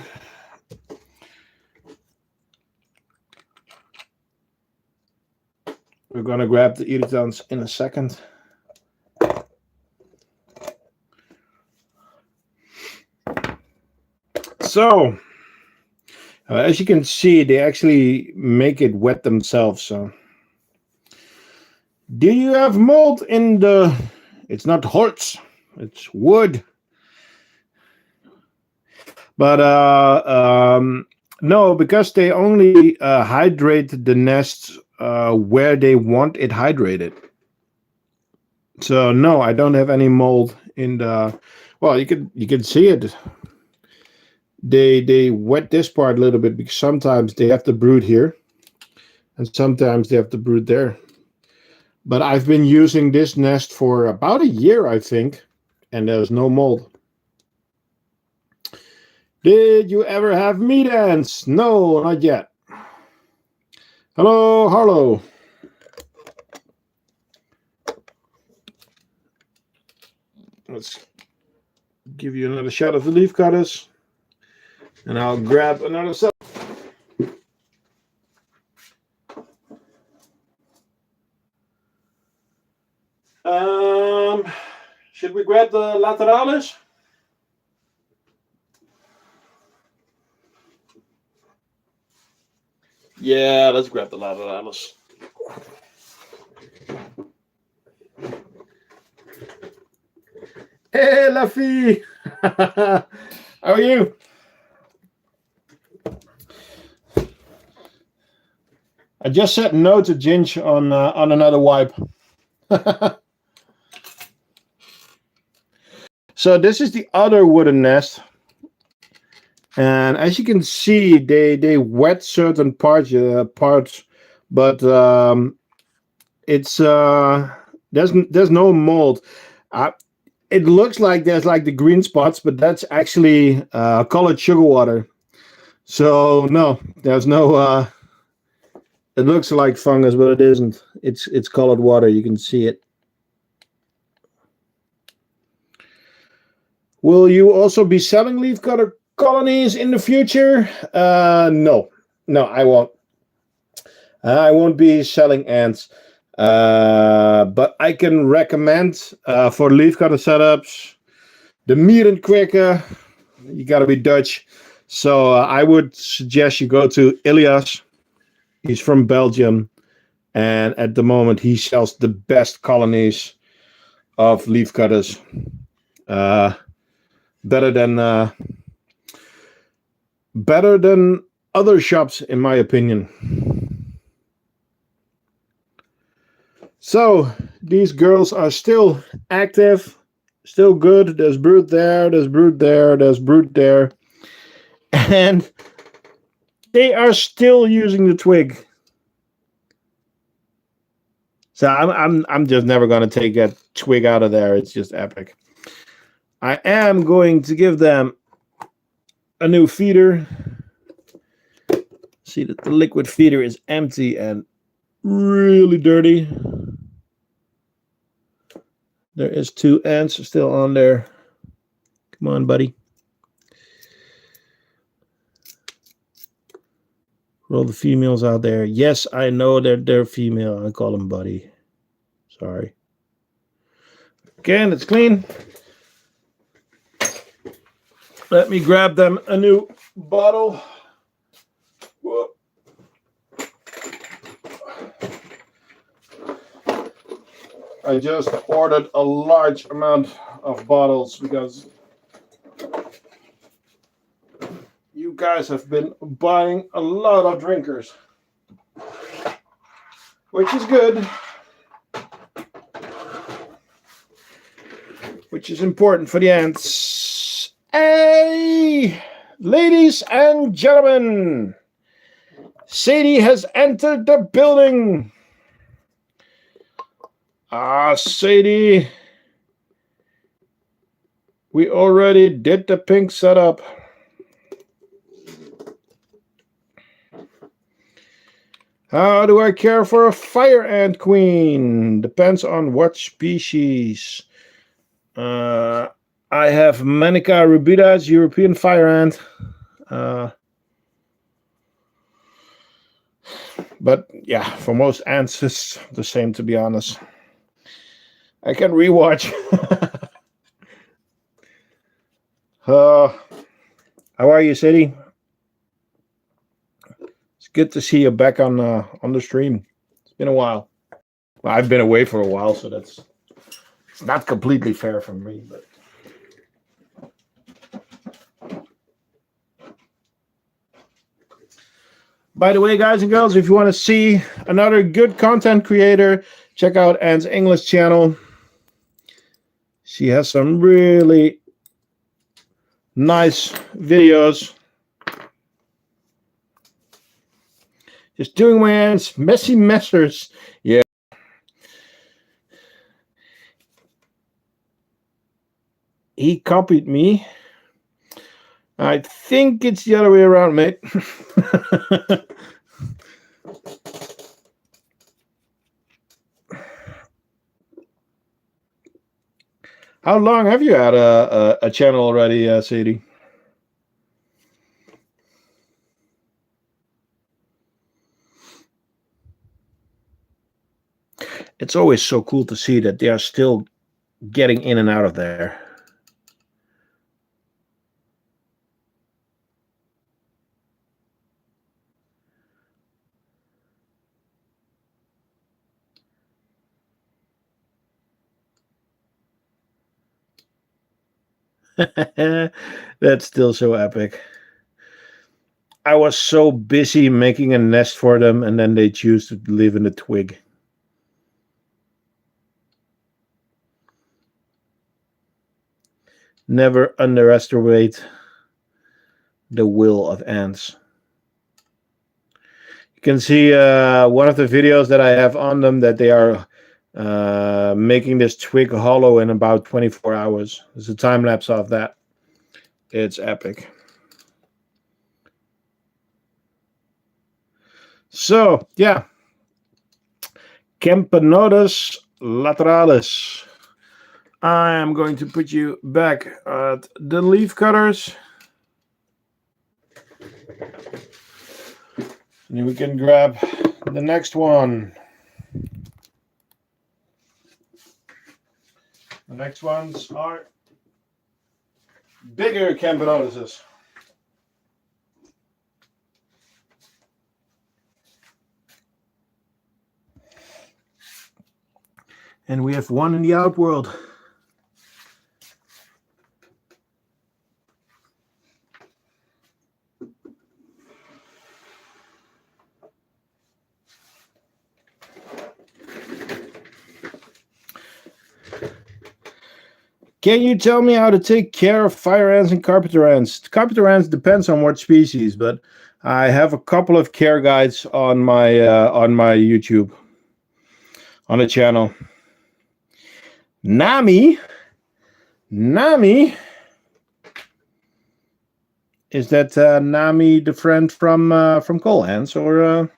We're going to grab the irritants in a second. So, as you can see, they actually make it wet themselves. So, do you have mold in the... It's not holz, it's wood. But no, because they only hydrate the nests where they want it hydrated. So no, I don't have any mold in the... Well, you can see it. They wet this part a little bit because sometimes they have to brood here, and sometimes they have to brood there. But I've been using this nest for about a year, I think, and there's no mold. Did you ever have meat ants? No, not yet. Hello, Harlow. Let's give you another shot of the leaf cutters, and I'll grab another set. Should we grab the lateralis? Yeah, let's grab the lateralis. Hey, Luffy! How are you? I just said no to Ginge on another wipe. So this is the other wooden nest, and as you can see, they wet certain parts, but it's there's no mold. It looks like there's like the green spots, but that's actually colored sugar water. So no, there's no. It looks like fungus, but it isn't. it's colored water. You can see it. Will you also be selling leafcutter colonies in the future? No, I won't. I won't be selling ants. But I can recommend for leafcutter setups the Mierenkweker. You got to be Dutch. So I would suggest you go to Ilias. He's from Belgium. And at the moment, he sells the best colonies of leafcutters. Better than other shops, in my opinion. So these girls are still active, still good. There's brood there, there's brood there, there's brood there, and they are still using the twig. So I'm just never gonna take that twig out of there. It's just epic. I am going to give them a new feeder. See that the liquid feeder is empty and really dirty. There is 2 ants still on there. Come on, buddy. Roll the females out there. Yes, I know that they're female. I call them buddy. Sorry. Again, it's clean. Let me grab them a new bottle. Whoa. I just ordered a large amount of bottles because you guys have been buying a lot of drinkers, which is good, which is important for the ants. Hey, ladies and gentlemen, Sadie has entered the building. Sadie, we already did the pink setup. How do I care for a fire ant queen? Depends on what species. I have Manica rubida, European fire ant. But yeah, for most ants, it's the same, to be honest. I can rewatch. How are you, Sadie? It's good to see you back on the stream. It's been a while. Well, I've been away for a while, so it's not completely fair for me, but. By the way, guys and girls, if you want to see another good content creator, check out Anne's English channel. She has some really nice videos. Just doing my ants, messy messers. Yeah. He copied me. I think it's the other way around, mate. How long have you had a channel already, Sadie? It's always so cool to see that they are still getting in and out of there. That's still so epic. I was so busy making a nest for them, and then they choose to live in the twig. Never underestimate the will of ants. You can see one of the videos that I have on them that they are making this twig hollow in about 24 hours. There's a time lapse of that. It's epic. So, yeah. Camponotus lateralis. I am going to put you back at the leaf cutters. And we can grab the next one. The next ones are bigger Camponotuses. And we have one in the outworld. Can you tell me how to take care of fire ants and carpenter ants? Carpenter ants depends on what species, but I have a couple of care guides on my YouTube, on the channel. Nami, is that Nami the friend from coal ants, or?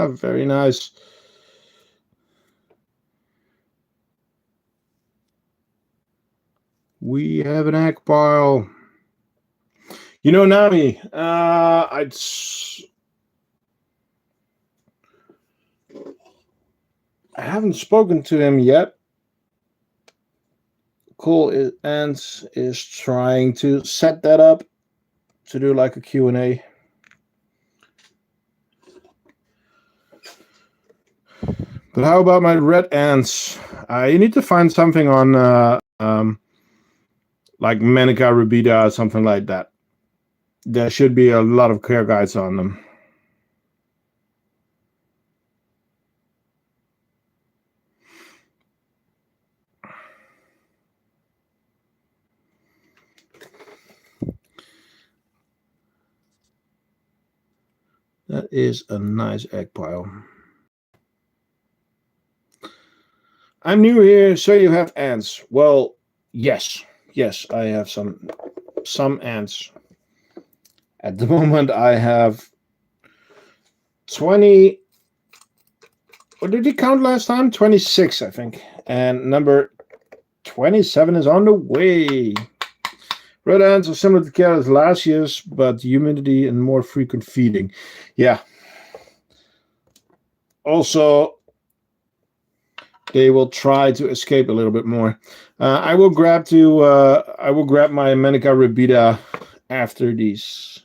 Very nice. We have an egg pile. You know, Nami, I haven't spoken to him yet. Cool Ants is trying to set that up to do like a Q&A. But how about my red ants? You need to find something on like Manica rubida or something like that. There should be a lot of care guides on them. That is a nice egg pile. I'm new here, so you have ants. Well, yes, I have some ants. At the moment, I have 20. What did you count last time? 26, I think. And number 27 is on the way. Red ants are similar to carrots last year's, but humidity and more frequent feeding. Yeah. Also, they will try to escape a little bit more. I will grab my Manica rubida after these.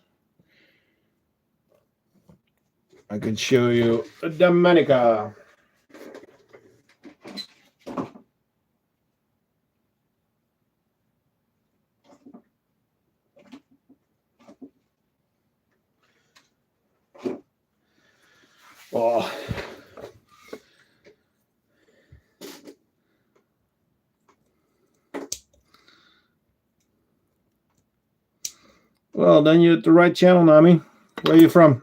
I can show you the Manica. Oh. Well, then you're at the right channel, Nami. Where are you from?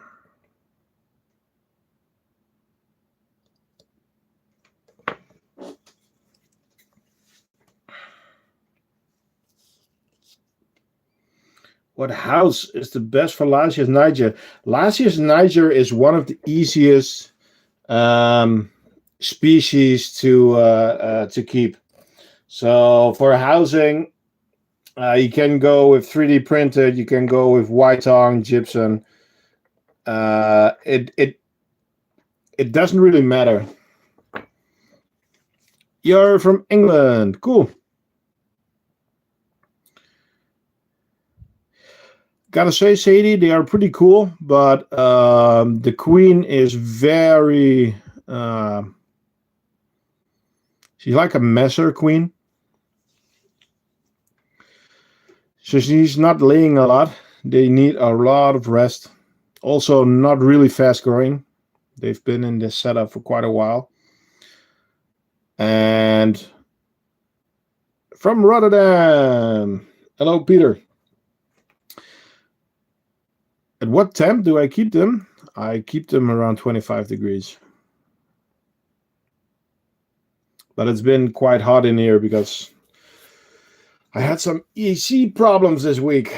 What house is the best for last year's Niger? Last year's Niger is one of the easiest species to keep. So for housing, you can go with 3D printed. You can go with white tongue, gypsum. It doesn't really matter. You're from England. Cool. Gotta say, Sadie, they are pretty cool, but the queen is very... she's like a messer queen. So she's not laying a lot. They need a lot of rest. Also, not really fast growing. They've been in this setup for quite a while. And from Rotterdam. Hello, Peter. At what temp do I keep them? I keep them around 25 degrees. But it's been quite hot in here because I had some EC problems this week.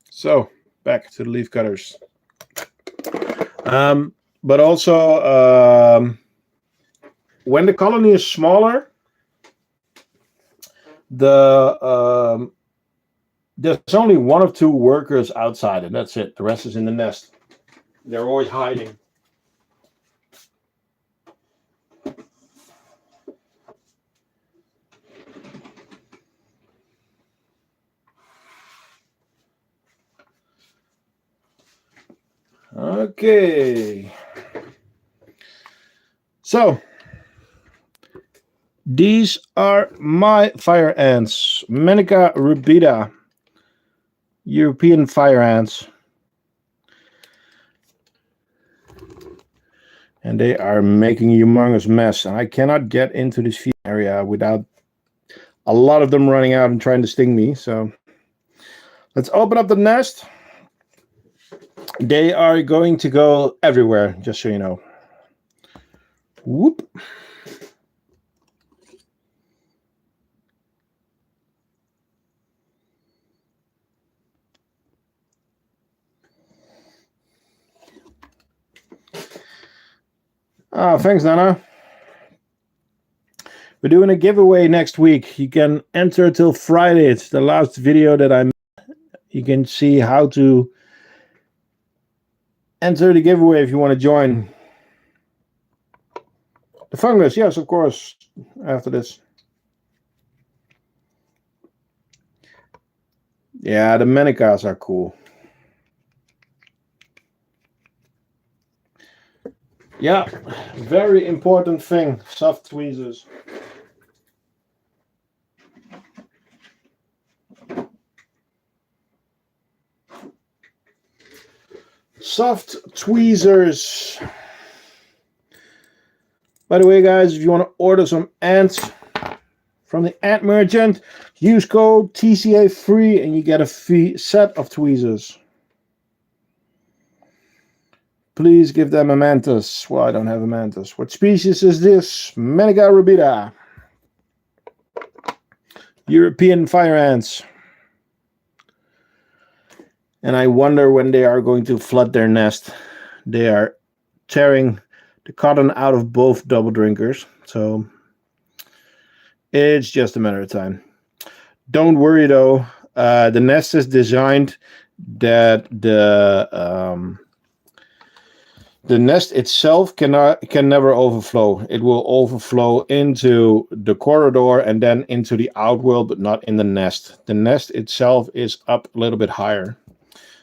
So, back to the leaf cutters. But also, when the colony is smaller, there's only 1 or 2 workers outside, and that's it. The rest is in the nest. They're always hiding. Okay. So, these are my fire ants. Manica rubida. European fire ants. And they are making a humongous mess. And I cannot get into this feed area without a lot of them running out and trying to sting me. So let's open up the nest. They are going to go everywhere, just so you know. Whoop. Thanks, Nana. We're doing a giveaway next week. You can enter till Friday. It's the last video that I made. You can see how to enter the giveaway if you want to join. The fungus, yes, of course, after this. Yeah, the manicas are cool. Yeah, very important thing, soft tweezers. Soft tweezers. By the way, guys, if you want to order some ants from the ant merchant, use code TCA3 and you get a free set of tweezers. Please give them a mantis. Well, I don't have a mantis. What species is this? Manica rubida. European fire ants. And I wonder when they are going to flood their nest. They are tearing the cotton out of both double drinkers. So it's just a matter of time. Don't worry though. The nest is designed that the nest itself can never overflow. It will overflow into the corridor and then into the outworld, but not in the nest. The nest itself is up a little bit higher.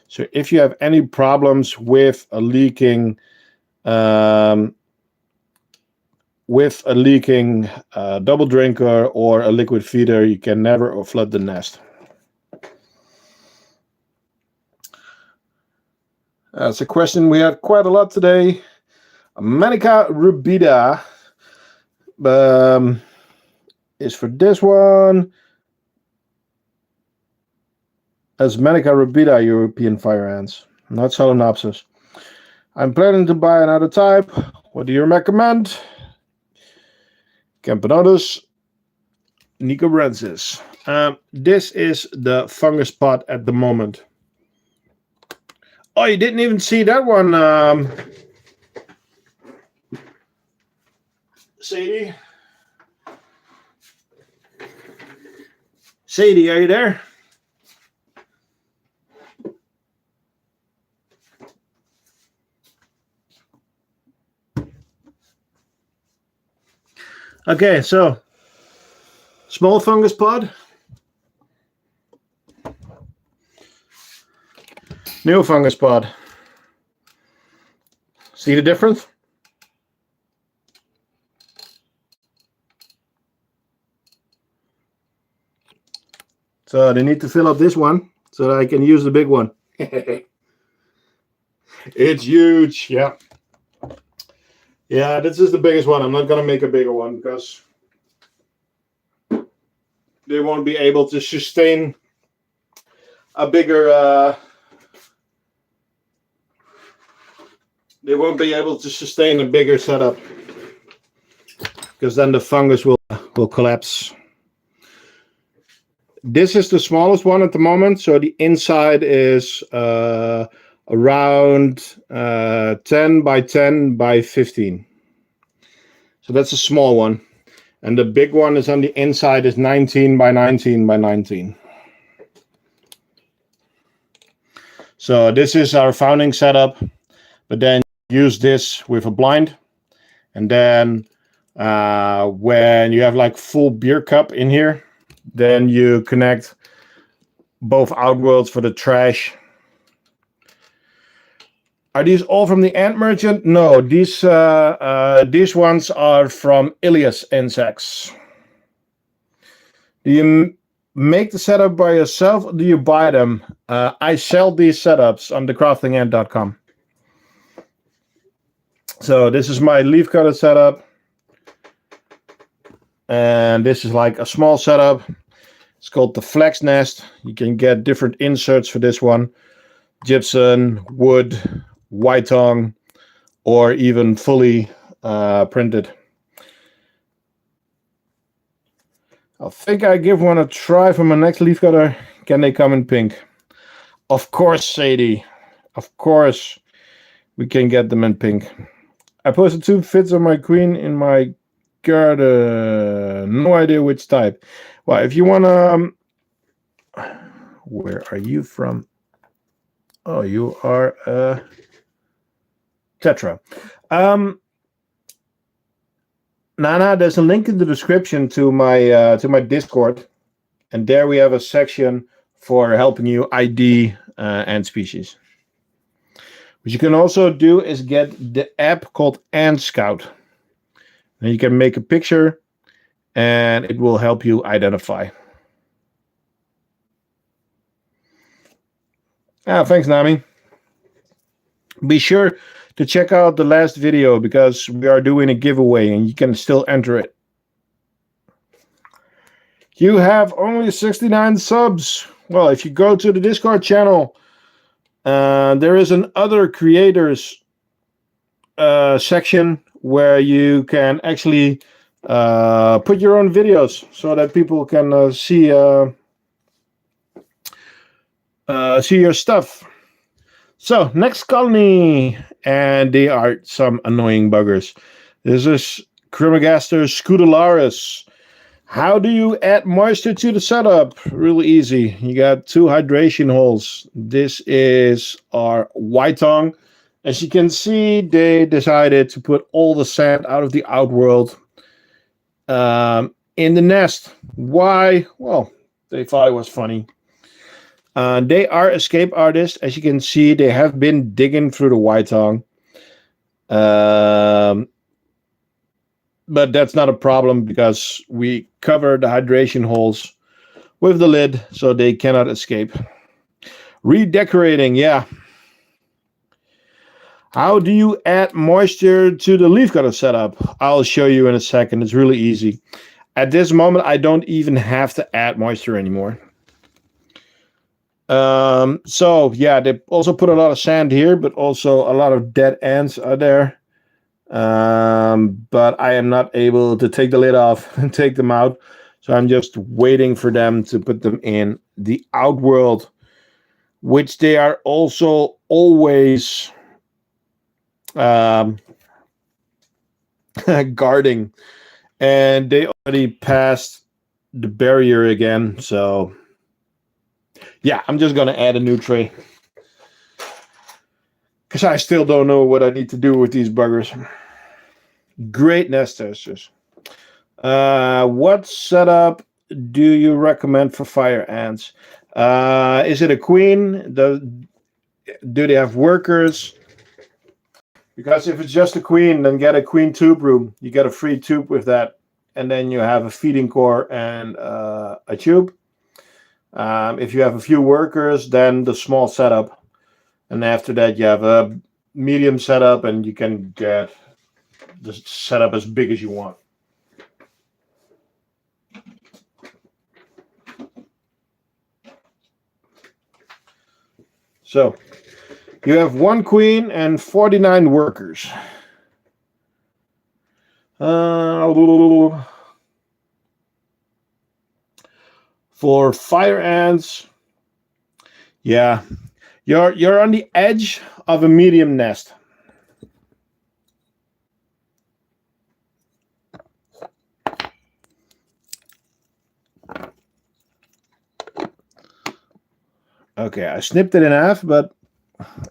So if you have any problems with a leaking double drinker or a liquid feeder, you can never flood the nest. That's a question we had quite a lot today. Manica rubida is for this one. As Manica rubida European fire ants, not Solenopsis. I'm planning to buy another type. What do you recommend? Camponotus nicorensis. This is the fungus pot at the moment. Oh, you didn't even see that one, Sadie? Sadie, are you there? Okay, so small fungus pod. New fungus pod. See the difference? So they need to fill up this one so that I can use the big one. It's huge, yeah. Yeah, this is the biggest one. I'm not going to make a bigger one because they won't be able to sustain a bigger... they won't be able to sustain a bigger setup. because then the fungus will collapse. This is the smallest one at the moment, so the inside is around 10 by 10 by 15. So that's a small one. And the big one is on the inside is 19 by 19 by 19. So this is our founding setup, but then use this with a blind. And then when you have like full beer cup in here, then you connect both outworlds for the trash. Are these all from the Ant Merchant? No, these ones are from Ilias insects. Do you make the setup by yourself or do you buy them? I sell these setups on thecraftingant.com. So this is my leaf cutter setup. And this is like a small setup. It's called the Flex Nest. You can get different inserts for this one. Gypsum, wood, white tongue, or even fully printed. I think I give one a try for my next leaf cutter. Can they come in pink? Of course, Sadie. Of course, we can get them in pink. I posted 2 fits of my queen in my garden. No idea which type. Well, if you want to... where are you from? Oh, you are Tetra. Nana, there's a link in the description to my Discord, and there we have a section for helping you ID ant species. What you can also do is get the app called Ant Scout. And you can make a picture, and it will help you identify. Thanks, Nami. Be sure to check out the last video because we are doing a giveaway and you can still enter it. You have only 69 subs. Well, if you go to the Discord channel, there is an other creators section where you can actually put your own videos so that people can see your stuff. So, next colony, and they are some annoying buggers. This is Crematogaster scutularis. How do you add moisture to the setup? Really easy. You got 2 hydration holes. This is our white tongue. As you can see, they decided to put all the sand out of the outworld in the nest. Why? Well, they thought it was funny. They are escape artists. As you can see, they have been digging through the white tongue. But that's not a problem because we cover the hydration holes with the lid so they cannot escape. Redecorating, yeah. How do you add moisture to the leafcutter setup? I'll show you in a second. It's really easy. At this moment, I don't even have to add moisture anymore. So yeah, they also put a lot of sand here, but also a lot of dead ants are there. But I am not able to take the lid off and take them out. So I'm just waiting for them to put them in the outworld, which they are also always guarding. And they already passed the barrier again, so yeah, I'm just gonna add a new tray because I still don't know what I need to do with these buggers. Great nest testers. What setup do you recommend for fire ants? Is it a queen? Do they have workers? Because if it's just a queen, then get a queen tube room. You get a free tube with that, and then you have a feeding core and a tube. If you have a few workers, then the small setup. And after that, you have a medium setup, and you can get the setup as big as you want. So, you have 1 queen and 49 workers. A For fire ants, yeah, you're on the edge of a medium nest. Okay, I snipped it in half, but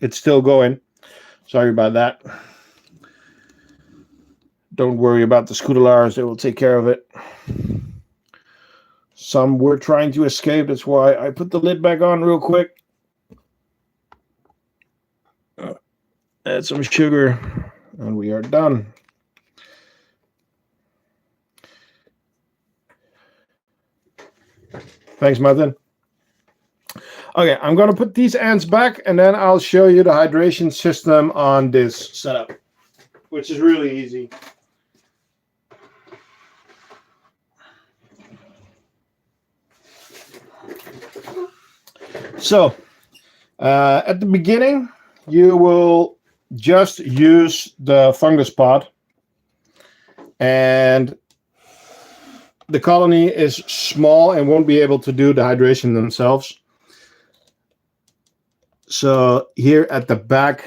it's still going. Sorry about that. Don't worry about the Scutelars, they will take care of it. Some were trying to escape, that's why I put the lid back on real quick. Add some sugar, and we are done. Thanks, Martin. Okay, I'm going to put these ants back, and then I'll show you the hydration system on this setup, which is really easy. So, at the beginning, you will just use the fungus pod, and the colony is small and won't be able to do the hydration themselves. So here at the back,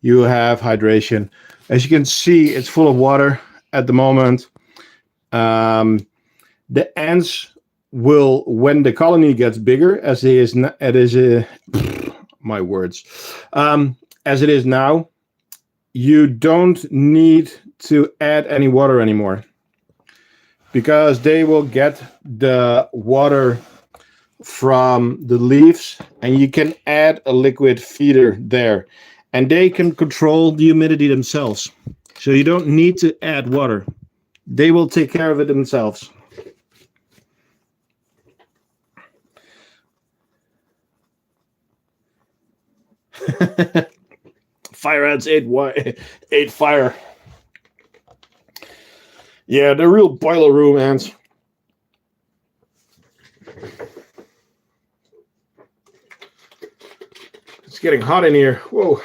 you have hydration. As you can see, it's full of water at the moment. The ants will, when the colony gets bigger, as it is, my words, as it is now, you don't need to add any water anymore, because they will get the water from the leaves, and you can add a liquid feeder there, and they can control the humidity themselves. So you don't need to add water. They will take care of it themselves. Fire ants ate fire. Yeah, they're real boiler room ants. It's getting hot in here. Whoa.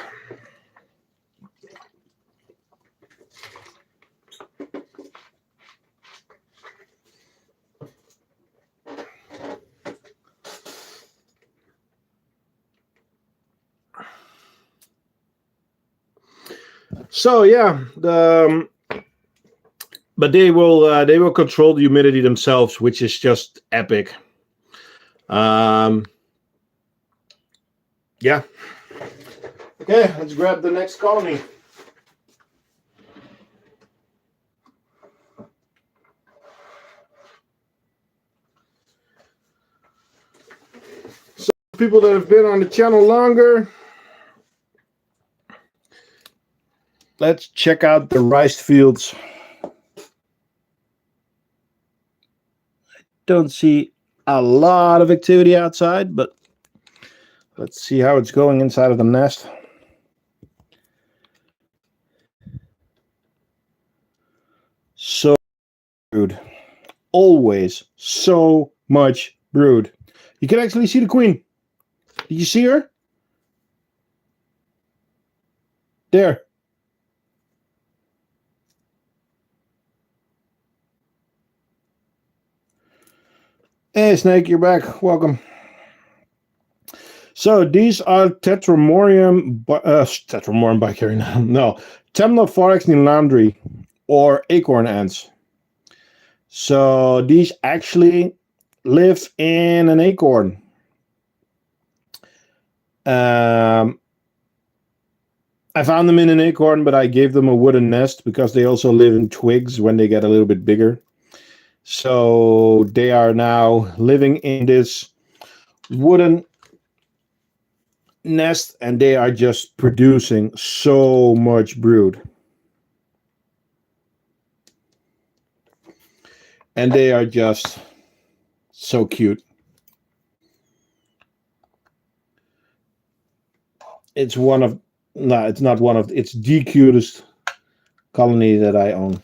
So yeah, but they will control the humidity themselves, which is just epic. Yeah. Okay, let's grab the next colony. So people that have been on the channel longer, let's check out the rice fields. I don't see a lot of activity outside, but let's see how it's going inside of the nest. So brood. Always so much brood. You can actually see the queen. Did you see her? There. Hey, Snake, you're back. Welcome. So these are Tetramorium bicarinum. No, Temnophorax nilandri, or acorn ants. So these actually live in an acorn. I found them in an acorn, but I gave them a wooden nest because they also live in twigs when they get a little bit bigger. So they are now living in this wooden nest, and they are just producing so much brood. And they are just so cute. It's one of, no, it's not one of, it's the cutest colony that I own.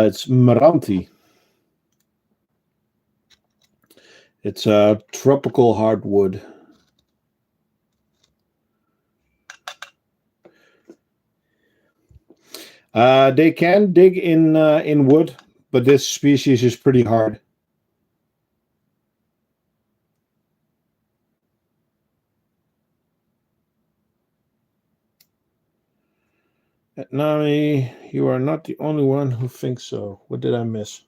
It's Maranti. It's a tropical hardwood. They can dig in wood, but this species is pretty hard. Nami, you are not the only one who thinks so. What did I miss?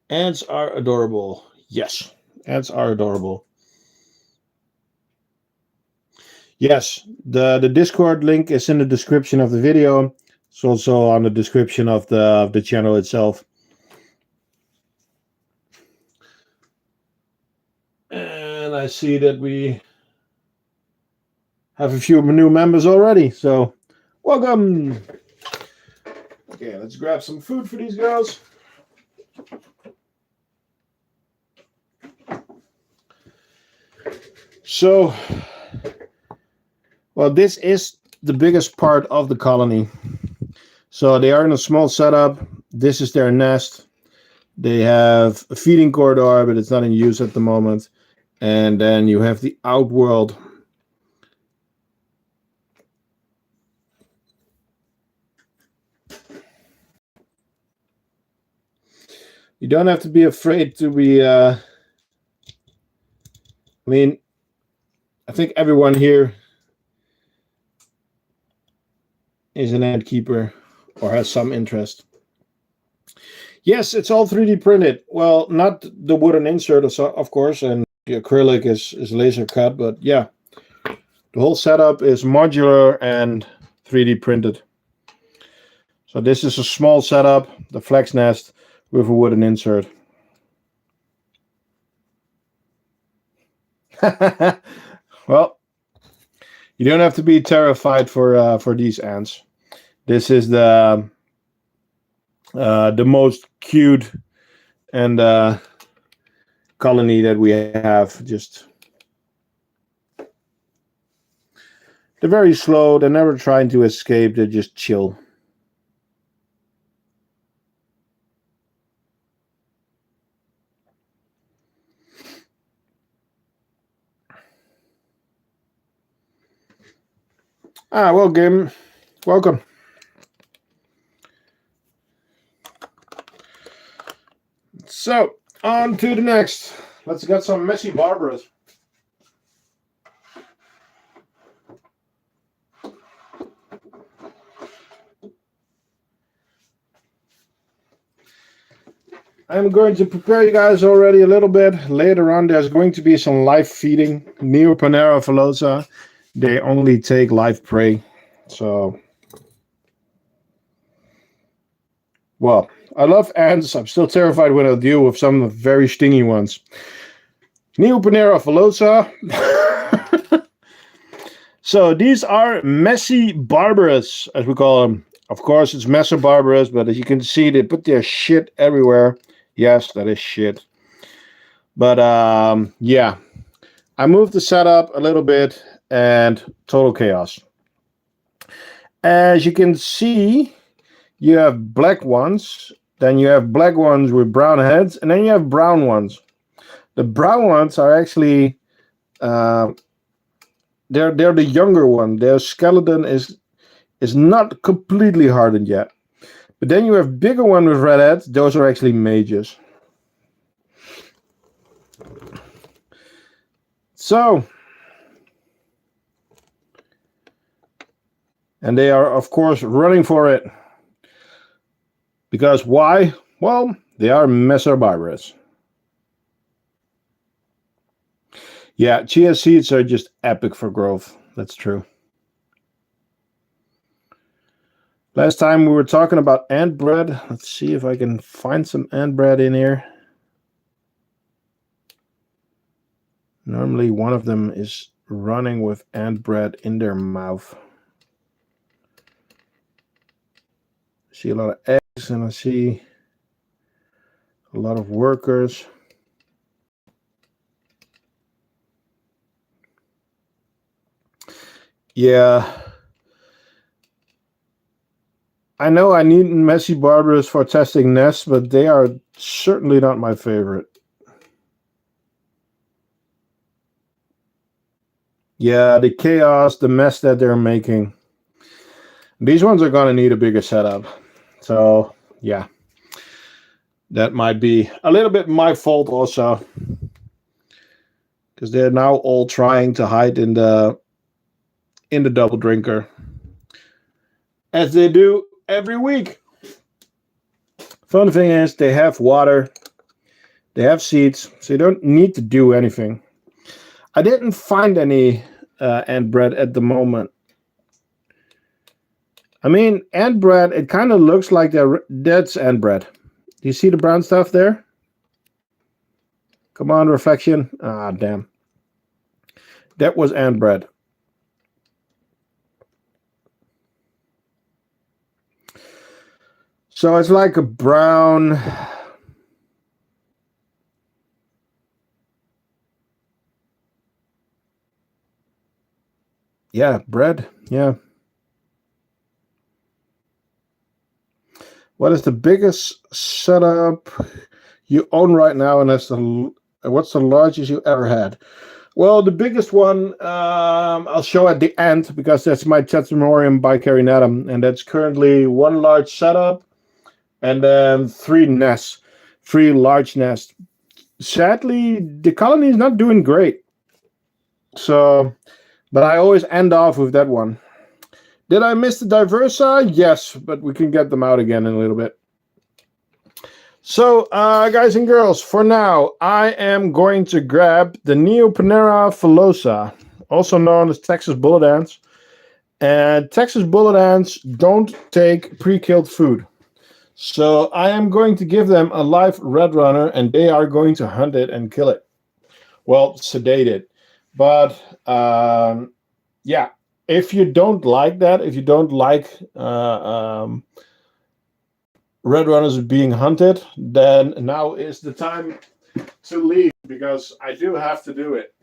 Ants are adorable. Yes, ants are adorable. Yes, the Discord link is in the description of the video. It's also on the description of the channel itself. And I see that we have a few new members already, so welcome. Okay, let's grab some food for these girls. So, well, this is the biggest part of the colony. So they are in a small setup. This is their nest. They have a feeding corridor, but it's not in use at the moment. And then you have the outworld. You don't have to be afraid to be... I mean, I think everyone here is an ant keeper or has some interest. Yes, it's all 3D printed. Well, not the wooden insert, of course, and the acrylic is laser cut, but yeah. The whole setup is modular and 3D printed. So this is a small setup, the flex nest, with a wooden insert. Well, you don't have to be terrified for these ants. This is the most cute and colony that we have. Just they're very slow. They're never trying to escape. They're just chill. Well, Gim, welcome. So, on to the next. Let's get some messy barbaras. I'm going to prepare you guys already a little bit. Later on, there's going to be some live feeding. Neoponera velosa. They only take live prey. So, well, I love ants. I'm still terrified when I deal with some very stingy ones. Neoponera velosa. So these are messy barbaras, as we call them. Of course, it's mesobarbarus, but as you can see, they put their shit everywhere. Yes, that is shit. But yeah, I moved the setup a little bit and total chaos. As you can see, you have black ones, then you have black ones with brown heads, and then you have brown ones. The brown ones are actually they're the younger one. Their skeleton is not completely hardened yet. But then you have bigger one with red heads. Those are actually mages. So, and they are, of course, running for it. Because why? Well, they are mesobarbarus. Yeah, chia seeds are just epic for growth. That's true. Last time we were talking about ant bread. Let's see if I can find some ant bread in here. Normally one of them is running with ant bread in their mouth. I see a lot of eggs and I see a lot of workers. Yeah. I know I need messy barbaras for testing nests, but they are certainly not my favorite. Yeah, the chaos, the mess that they're making. These ones are going to need a bigger setup. So, yeah. That might be a little bit my fault also. Because they're now all trying to hide in the double drinker. As they do every week. Fun thing is they have water. They have seeds. So you don't need to do anything. I didn't find any ant bread at the moment. I mean, ant bread, it kind of looks like that's ant bread. Do you see the brown stuff there? Come on, reflection. Ah, damn. That was ant bread. So it's like a brown... Yeah, bread. Yeah. What is the biggest setup you own right now, and what's the largest you ever had? Well, the biggest one I'll show at the end, because that's my Tetromorium bicarinatum, and that's currently one large setup and then 3 nests, 3 large nests. Sadly, the colony is not doing great. So, but I always end off with that one. Did I miss the Diversa? Yes, but we can get them out again in a little bit. So, guys and girls, for now, I am going to grab the Neoponera filosa, also known as Texas bullet ants. And Texas bullet ants don't take pre-killed food. So I am going to give them a live red runner, and they are going to hunt it and kill it. Well, sedate it. But, yeah. If you don't like that, if you don't like red runners being hunted, then now is the time to leave, because I do have to do it.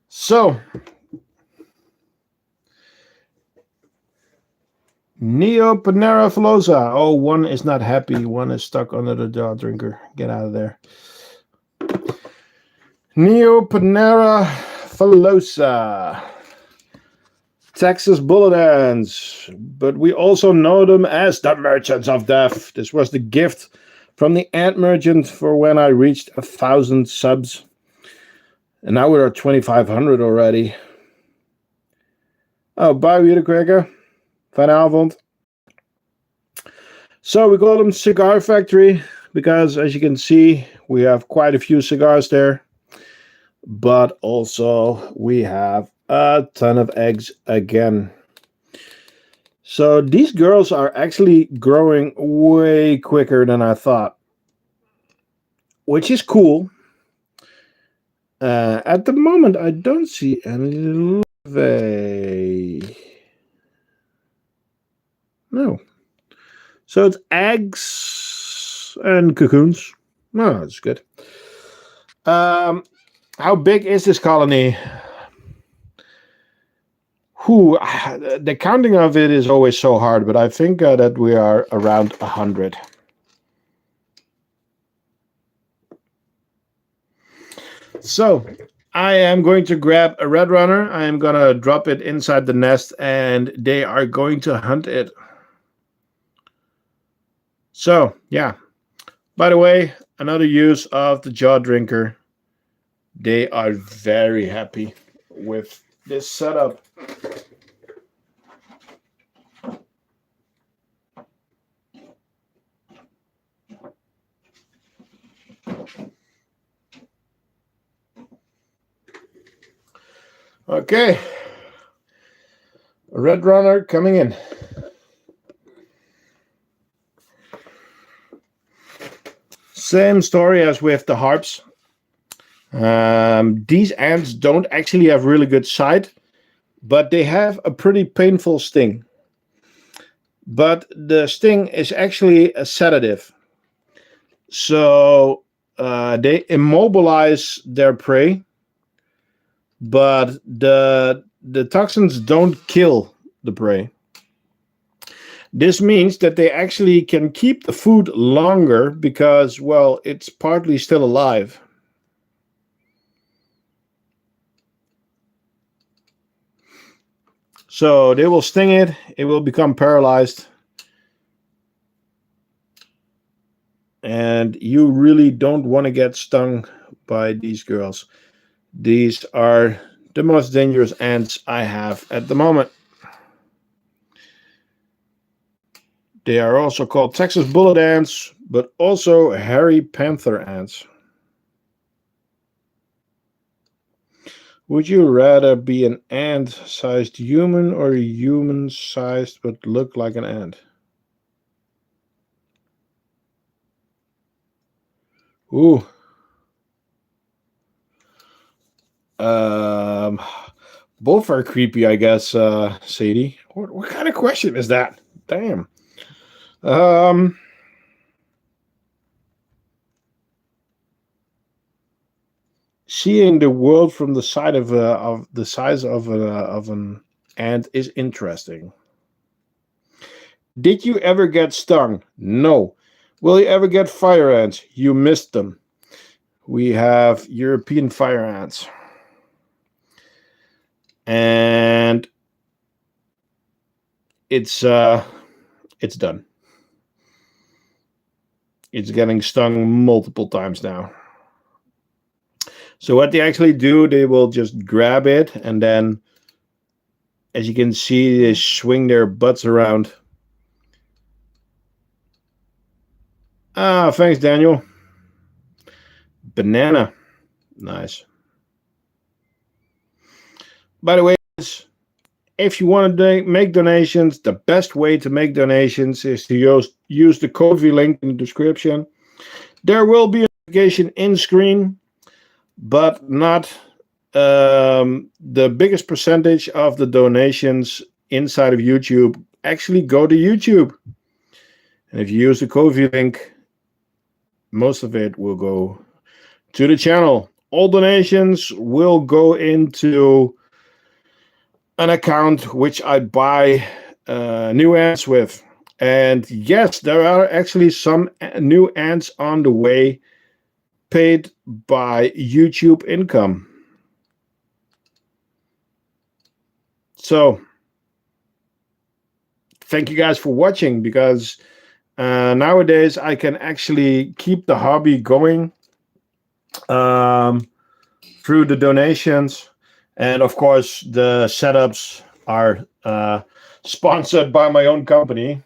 So, Neoponera filosa. Oh, one is not happy. One is stuck under the jaw drinker. Get out of there. Neoponera filosa. Texas bullet ants. But we also know them as the Merchants of Death. This was the gift from the Ant Merchant for when I reached 1,000 subs. And now we're at 2,500 already. Oh, bye, Wiedekweker. Fijne avond. So we call them Cigar Factory because, as you can see, we have quite a few cigars there. But also we have a ton of eggs again. So these girls are actually growing way quicker than I thought, which is cool. At the moment, I don't see any larvae. No. So it's eggs and cocoons. Oh, that's good. How big is this colony? The counting of it is always so hard, but I think that we are around 100. So I am going to grab a red runner. I am going to drop it inside the nest, and they are going to hunt it. So, yeah. By the way, another use of the jaw drinker. They are very happy with this setup. Okay. A red runner coming in. Same story as with the harps. These ants don't actually have really good sight, but they have a pretty painful sting. But the sting is actually a sedative. So they immobilize their prey. but the toxins don't kill the prey. This means that they actually can keep the food longer because, well, it's partly still alive. So they will sting it, it will become paralyzed. And you really don't want to get stung by these girls. These are the most dangerous ants I have at the moment. They are also called Texas bullet ants, but also hairy panther ants. Would you rather be an ant-sized human or a human-sized but look like an ant? Ooh. Both are creepy, I guess, Sadie. What kind of question is that? Damn. Seeing the world from the side of the size of an ant is interesting. Did you ever get stung? No. Will you ever get fire ants? You missed them. We have European fire ants. And it's done. It's getting stung multiple times now. So what they actually do, they will just grab it, and then, as you can see, they swing their butts around. Ah, thanks, Daniel. Banana. Nice. By the way, if you want to make donations, the best way to make donations is to use the Ko-fi link in the description. There will be a notification in screen, but not the biggest percentage of the donations inside of YouTube actually go to YouTube. And if you use the Ko-fi link, most of it will go to the channel. All donations will go into an account which I buy new ants with. And yes, there are actually some new ants on the way, paid by YouTube income. So thank you guys for watching, because nowadays I can actually keep the hobby going through the donations. And of course, the setups are sponsored by my own company.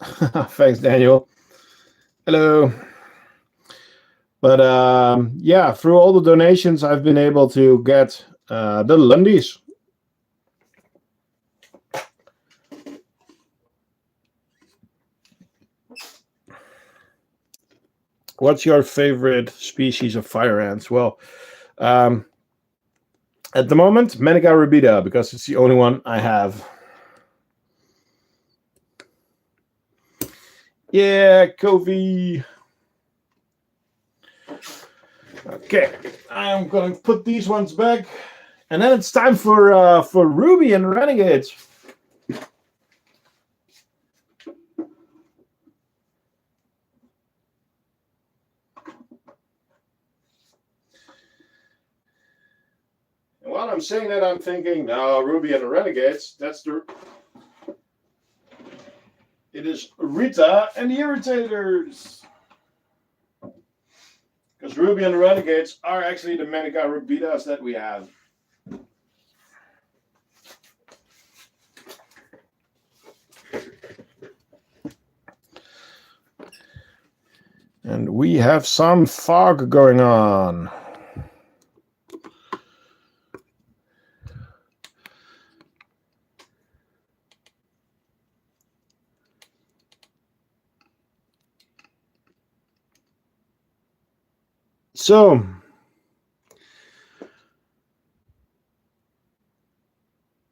Thanks, Daniel. Hello. But yeah, through all the donations, I've been able to get the Lundis. What's your favorite species of fire ants? Well, at the moment, Manica rubida, because it's the only one I have. Yeah, Kofi. Okay, I'm gonna put these ones back, and then it's time for Ruby and Renegades. And while I'm saying that, I'm thinking, no, Ruby and the Renegades. It is Rita and the Irritators. Because Ruby and the Renegades are actually the Manica rubidas that we have. And we have some fog going on. So,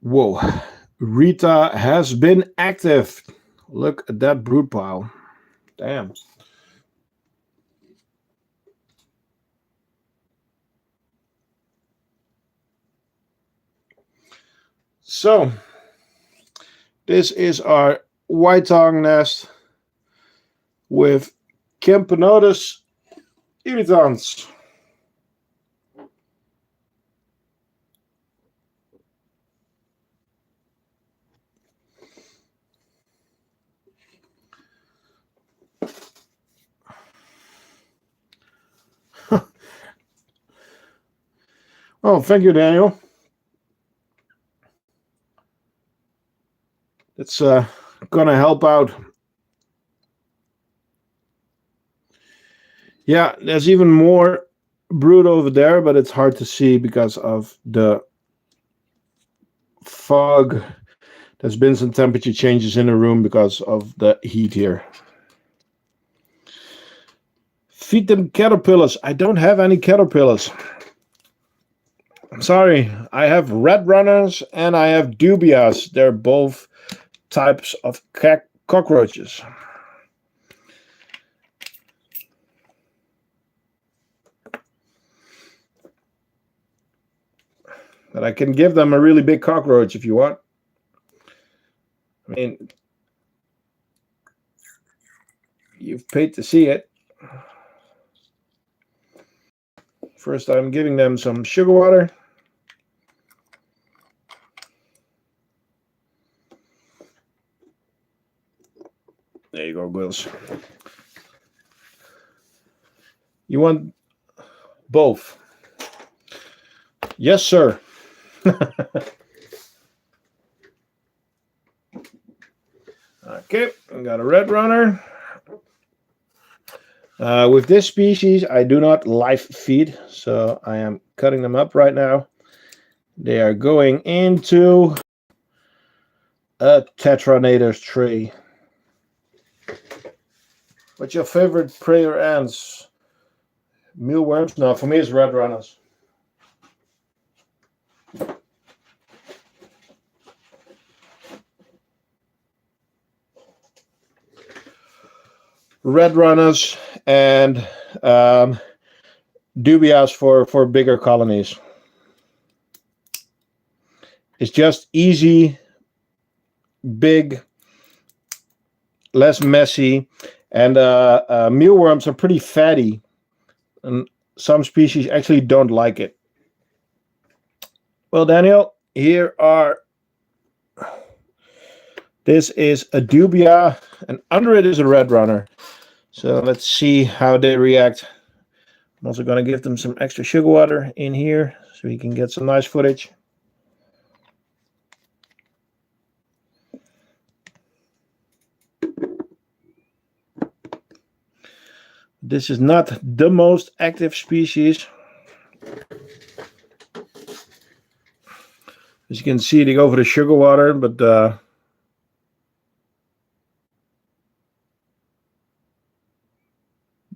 whoa, Rita has been active. Look at that brood pile. Damn. So this is our white tongue nest with Camponotus irritans. Oh, thank you, Daniel. It's gonna help out. Yeah, there's even more brood over there, but it's hard to see because of the fog. There's been some temperature changes in the room because of the heat here. Feed them caterpillars. I don't have any caterpillars. I'm sorry. I have red runners and I have dubias. They're both types of cockroaches. But I can give them a really big cockroach if you want. I mean, you've paid to see it. First, I'm giving them some sugar water. There you go, Wills. You want both? Yes, sir. Okay, I got a red runner. With this species, I do not live feed, so I am cutting them up right now. They are going into a tetranator tree. What's your favorite prey or ants? Mealworms? No, for me it's red runners. Red runners and dubias for bigger colonies. It's just easy, big, less messy, and mealworms are pretty fatty, and some species actually don't like it. Well, Daniel, here are. This is a dubia, and under it is a red runner. So let's see how they react. I'm also going to give them some extra sugar water in here so we can get some nice footage. This is not the most active species. As you can see, they go for the sugar water, but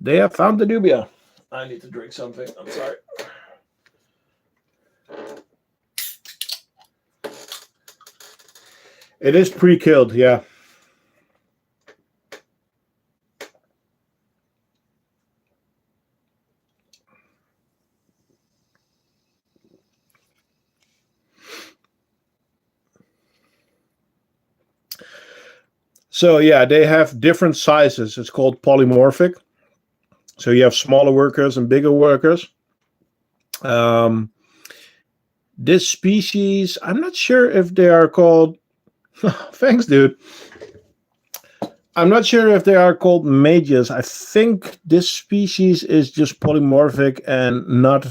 they have found the dubia. I need to drink something. I'm sorry. It is pre-killed, yeah. So yeah, they have different sizes. It's called polymorphic. So you have smaller workers and bigger workers. This species, I'm not sure if they are called. Thanks, dude. I'm not sure if they are called mages. I think this species is just polymorphic and not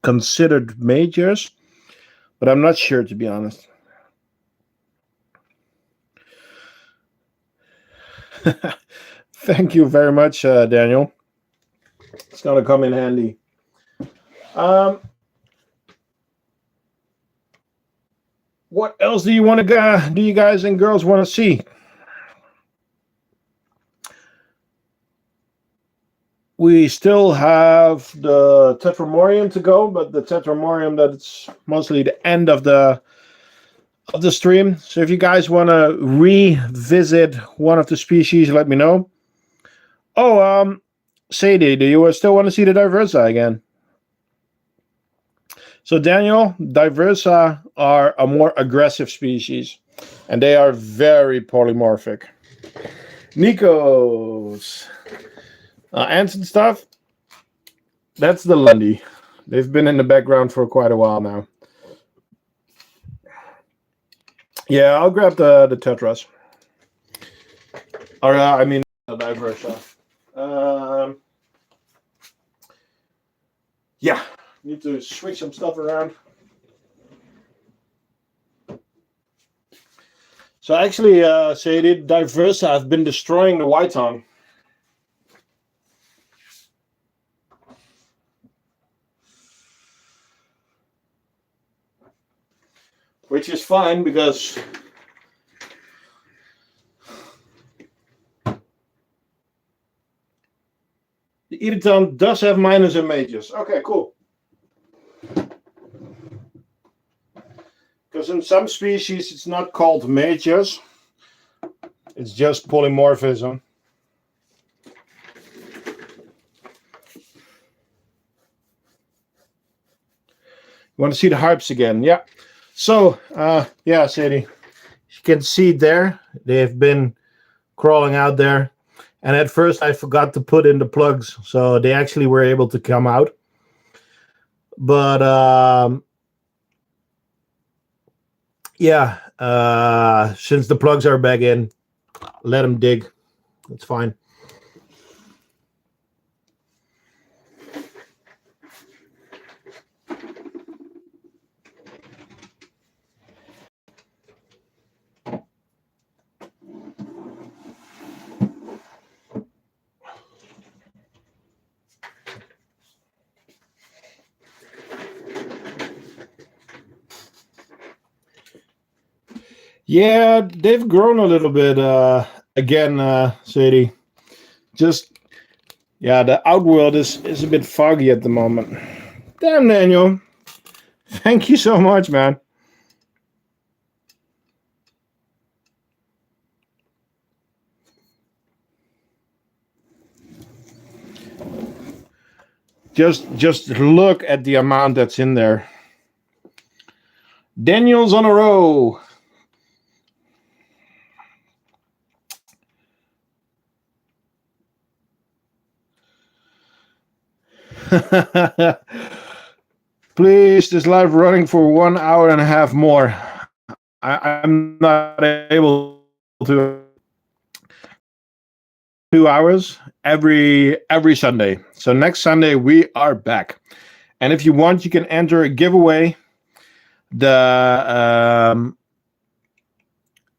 considered majors, but I'm not sure, to be honest. Thank you very much, Daniel. It's going to come in handy. What else do you want to do you guys and girls want to see? We still have the Tetramorium to go, but the Tetramorium, that's mostly the end of the stream. So if you guys want to revisit one of the species, let me know. Oh, Sadie, do you still want to see the Diversa again? So Daniel, diversa are a more aggressive species, and they are very polymorphic. Nikos, ants and stuff. That's the Lundy. They've been in the background for quite a while now. Yeah, I'll grab the tetras. Or I mean, diversa. Yeah, need to switch some stuff around. So actually, Sadie, diversa have been destroying the white tongue. Which is fine because the Edeton does have minors and majors. Okay, cool. Because in some species it's not called majors, it's just polymorphism. You want to see the harps again? Yeah. So, yeah, Sadie, you can see there, they've been crawling out there. And at first I forgot to put in the plugs, so they actually were able to come out. But, yeah, since the plugs are back in, let them dig. That's fine. Yeah, they've grown a little bit again, Sadie. Just, yeah, the outworld is a bit foggy at the moment. Damn, Daniel. Thank you so much, man. Just look at the amount that's in there. Daniel's on a row. Please, this live running for 1 hour and a half more. I'm not able to. 2 hours every Sunday. So next Sunday we are back. And if you want, you can enter a giveaway.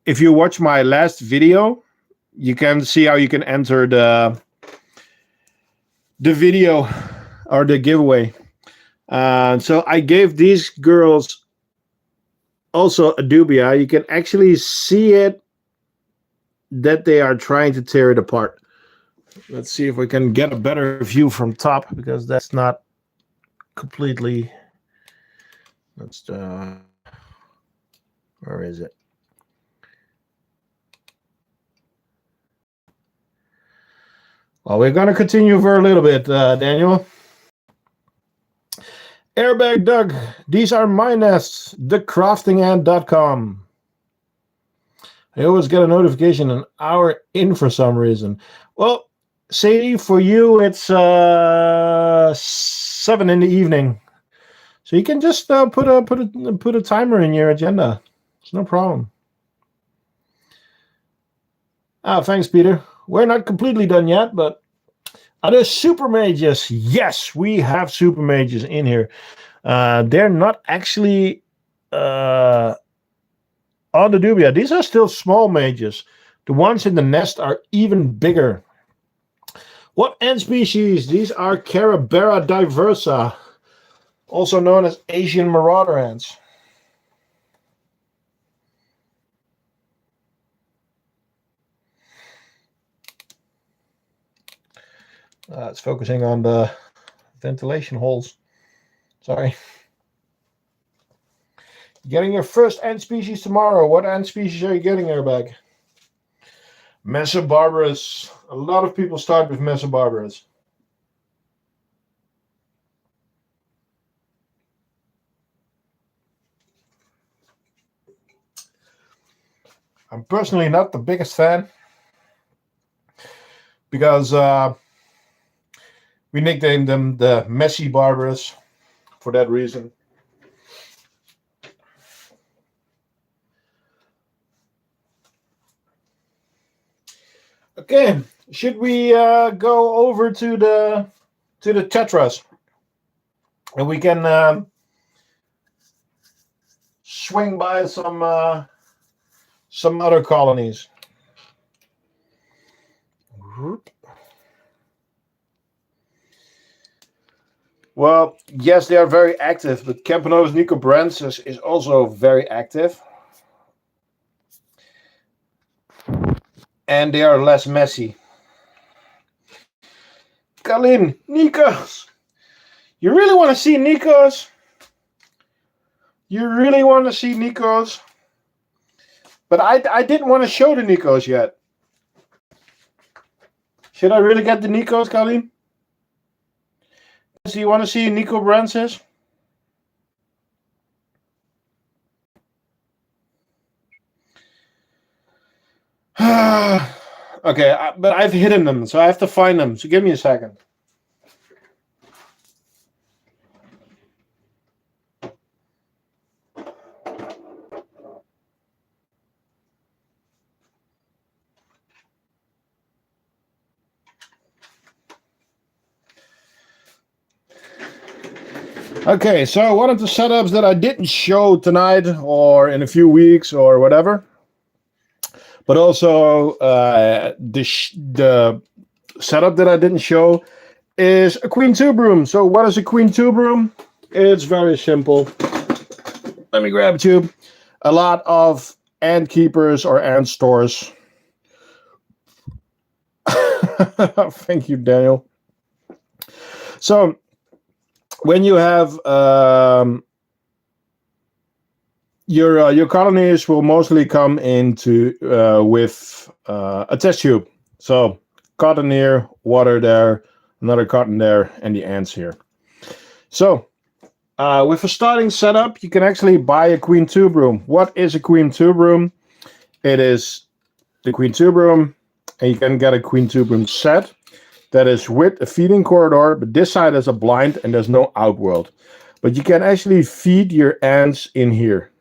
If you watch my last video, you can see how you can enter the video or the giveaway. So I gave these girls also a dubia. You can actually see it that they are trying to tear it apart. Let's see if we can get a better view from top, because that's not completely. Let's where is it? Well, we're going to continue for a little bit, Daniel. Airbag Doug, these are my nests, thecraftingant.com. I always get a notification an hour in for some reason. Well, Sadie, for you, it's 7 in the evening. So you can just put a timer in your agenda. It's no problem. Thanks, Peter. We're not completely done yet, but are there super mages? Yes, we have super mages in here. They're not actually on the dubia. These are still small mages. The ones in the nest are even bigger. What ant species? These are Carabera diversa, also known as Asian marauder ants. It's focusing on the ventilation holes. Sorry. Getting your first ant species tomorrow. What ant species are you getting, Airbag? Mesobarbarus. A lot of people start with Mesobarbarus. I'm personally not the biggest fan because we nicknamed them the Messy Barbers for that reason. Okay, should we go over to the tetras, and we can swing by some other colonies. Well, yes, they are very active, but Camponotus nicobrensis is also very active. And they are less messy. Kalin, Nikos! You really want to see Nikos? You really want to see Nikos? But I didn't want to show the Nikos yet. Should I really get the Nikos, Kalin? Do you want to see nicobrensis? Okay, but I've hidden them, so I have to find them. So give me a second. Okay, so one of the setups that I didn't show tonight or in a few weeks or whatever, but also the setup that I didn't show is a queen tube room. So what is a queen tube room? It's very simple. Let me grab a tube. A lot of ant keepers or ant stores. Thank you, Daniel. So when you have your colonies will mostly come into with a test tube. So cotton here, water there, another cotton there, and the ants here. So with a starting setup, you can actually buy a queen tube room. What is a queen tube room? It is the queen tube room, and you can get a queen tube room set that is with a feeding corridor, but this side is a blind and there's no outworld. But you can actually feed your ants in here.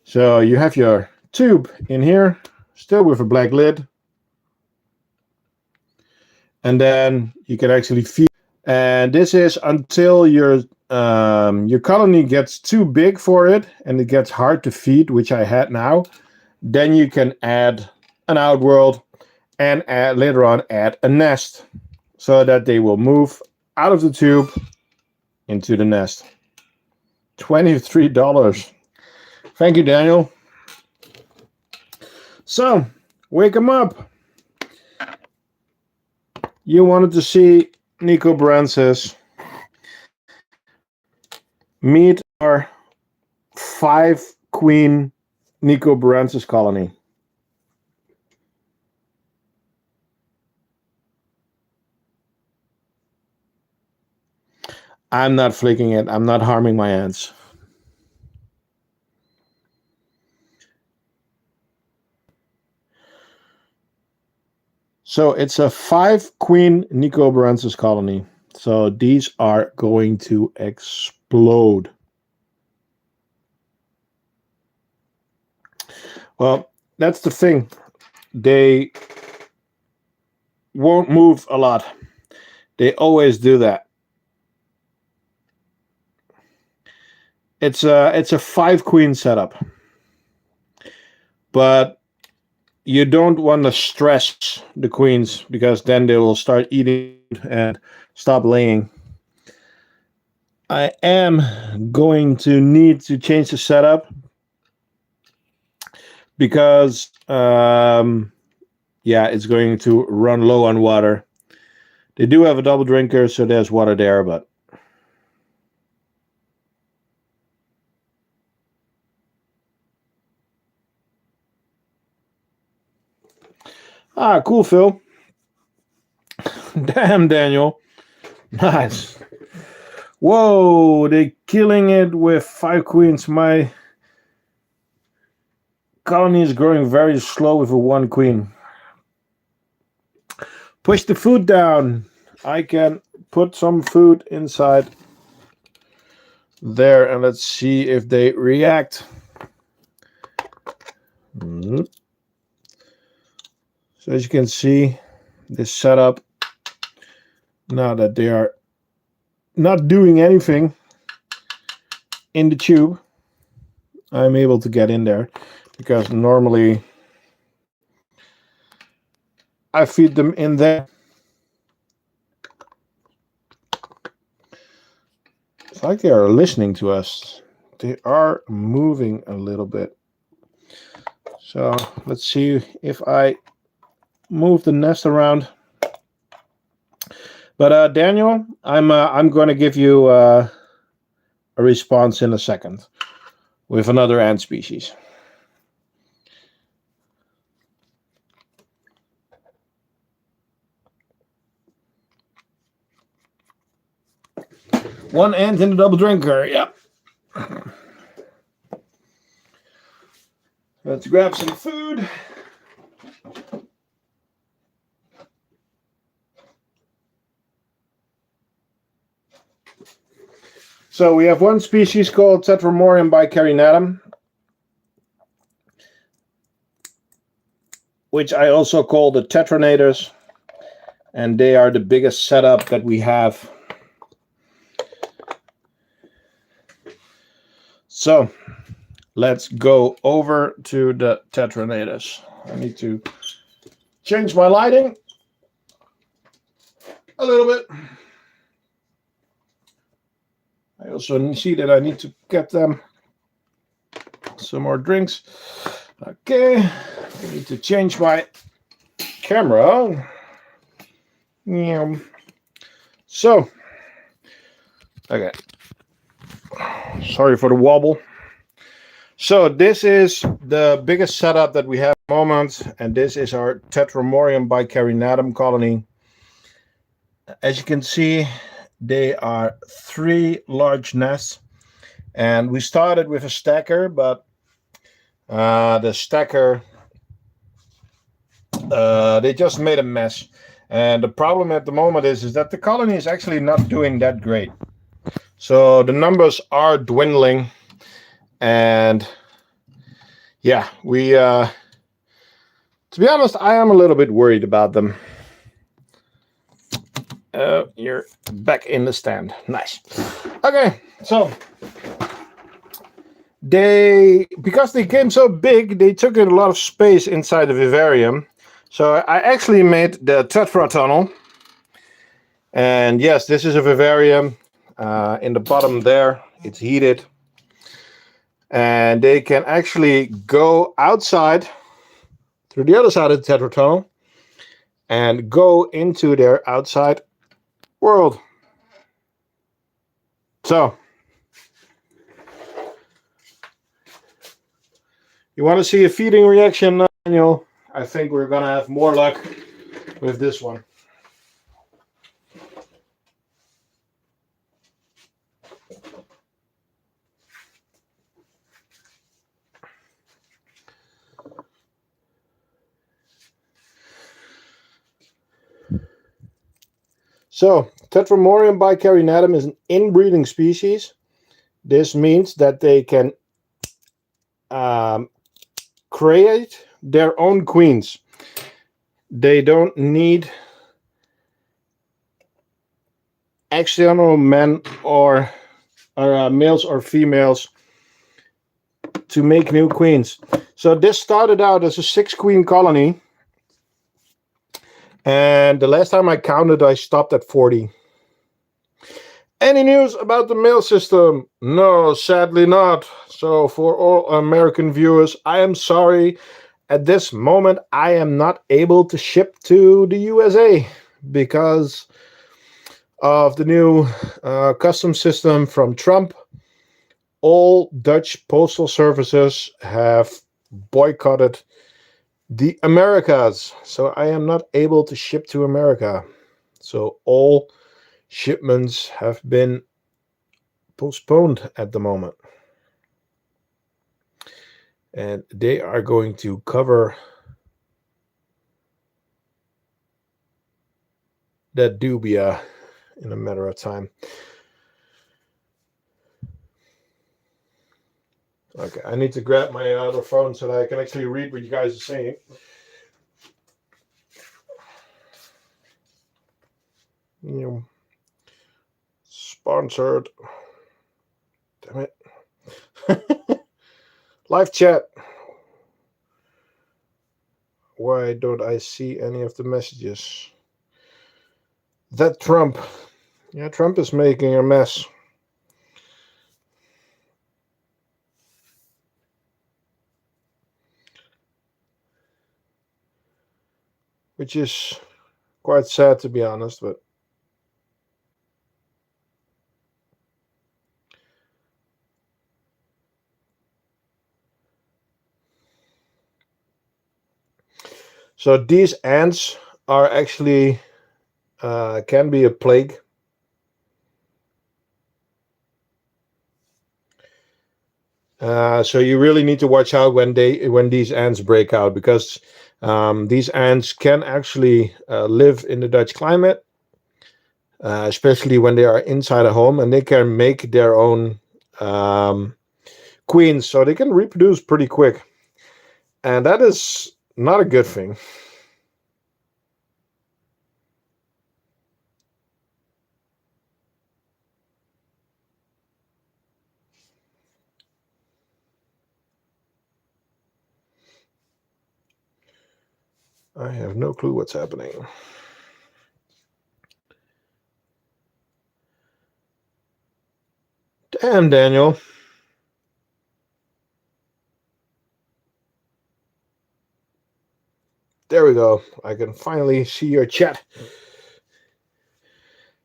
So you have your tube in here, still with a black lid. And then you can actually feed. And this is until your colony gets too big for it and it gets hard to feed, which I had now. Then you can add an outworld and later on add a nest so that they will move out of the tube into the nest. $23. Thank you, Daniel. So, wake them up. You wanted to see nicobrensis. Meet our 5 queen nicobrensis colony. I'm not flicking it. I'm not harming my ants. So it's a 5 queen nicobrensis colony. So these are going to explode. Well, that's the thing. They won't move a lot. They always do that. It's a 5 queen setup, but you don't want to stress the queens because then they will start eating and stop laying. I am going to need to change the setup because yeah, it's going to run low on water. They do have a double drinker, so there's water there, but cool, Phil. Damn, Daniel. Nice. Whoa, they're killing it with 5 queens. My colony is growing very slow with a 1 queen. Push the food down. I can put some food inside there and let's see if they react. So as you can see, this setup, now that they are not doing anything in the tube, I'm able to get in there, because normally I feed them in there. It's like they are listening to us. They are moving a little bit. So let's see if I move the nest around. But Daniel, I'm going to give you a response in a second with another ant species. One ant in the double drinker, yep. Let's grab some food. So we have one species called Tetramorium bicarinatum, which I also call the Tetranatus, and they are the biggest setup that we have. So let's go over to the Tetranatus. I need to change my lighting a little bit. I also see that I need to get them some more drinks. Okay, I need to change my camera. So, okay. Sorry for the wobble. So this is the biggest setup that we have at the moment, and this is our Tetramorium bicarinatum colony. As you can see, they are 3 large nests, and we started with a stacker, but the stacker, they just made a mess. And the problem at the moment is that the colony is actually not doing that great. So the numbers are dwindling, and yeah, we, to be honest, I am a little bit worried about them. You're back in the stand. Nice. Okay, so because they came so big, they took in a lot of space inside the vivarium. So I actually made the tetra tunnel. And yes, this is a vivarium. In the bottom there, it's heated. And they can actually go outside through the other side of the tetra tunnel and go into their outside world. So, you want to see a feeding reaction, Daniel? I think we're going to have more luck with this one. So, Tetramorium bicarinatum is an inbreeding species. This means that they can create their own queens. They don't need external men or males or females to make new queens. So this started out as a 6-queen colony. And the last time I counted, I stopped at 40. Any news about the mail system? No, sadly not. So for all American viewers, I am sorry. At this moment, I am not able to ship to the USA because of the new customs system from Trump. All Dutch postal services have boycotted the Americas, so I am not able to ship to America. So all shipments have been postponed at the moment. And they are going to cover that dubia in a matter of time. Okay, I need to grab my other phone so that I can actually read what you guys are saying. Sponsored. Damn it. Live chat. Why don't I see any of the messages? That Trump. Yeah, Trump is making a mess. Which is quite sad, to be honest, but so these ants are actually can be a plague. So you really need to watch out when these ants break out, because these ants can actually live in the Dutch climate, especially when they are inside a home, and they can make their own queens, so they can reproduce pretty quick, and that is not a good thing. I have no clue what's happening. Damn, Daniel. There we go. I can finally see your chat.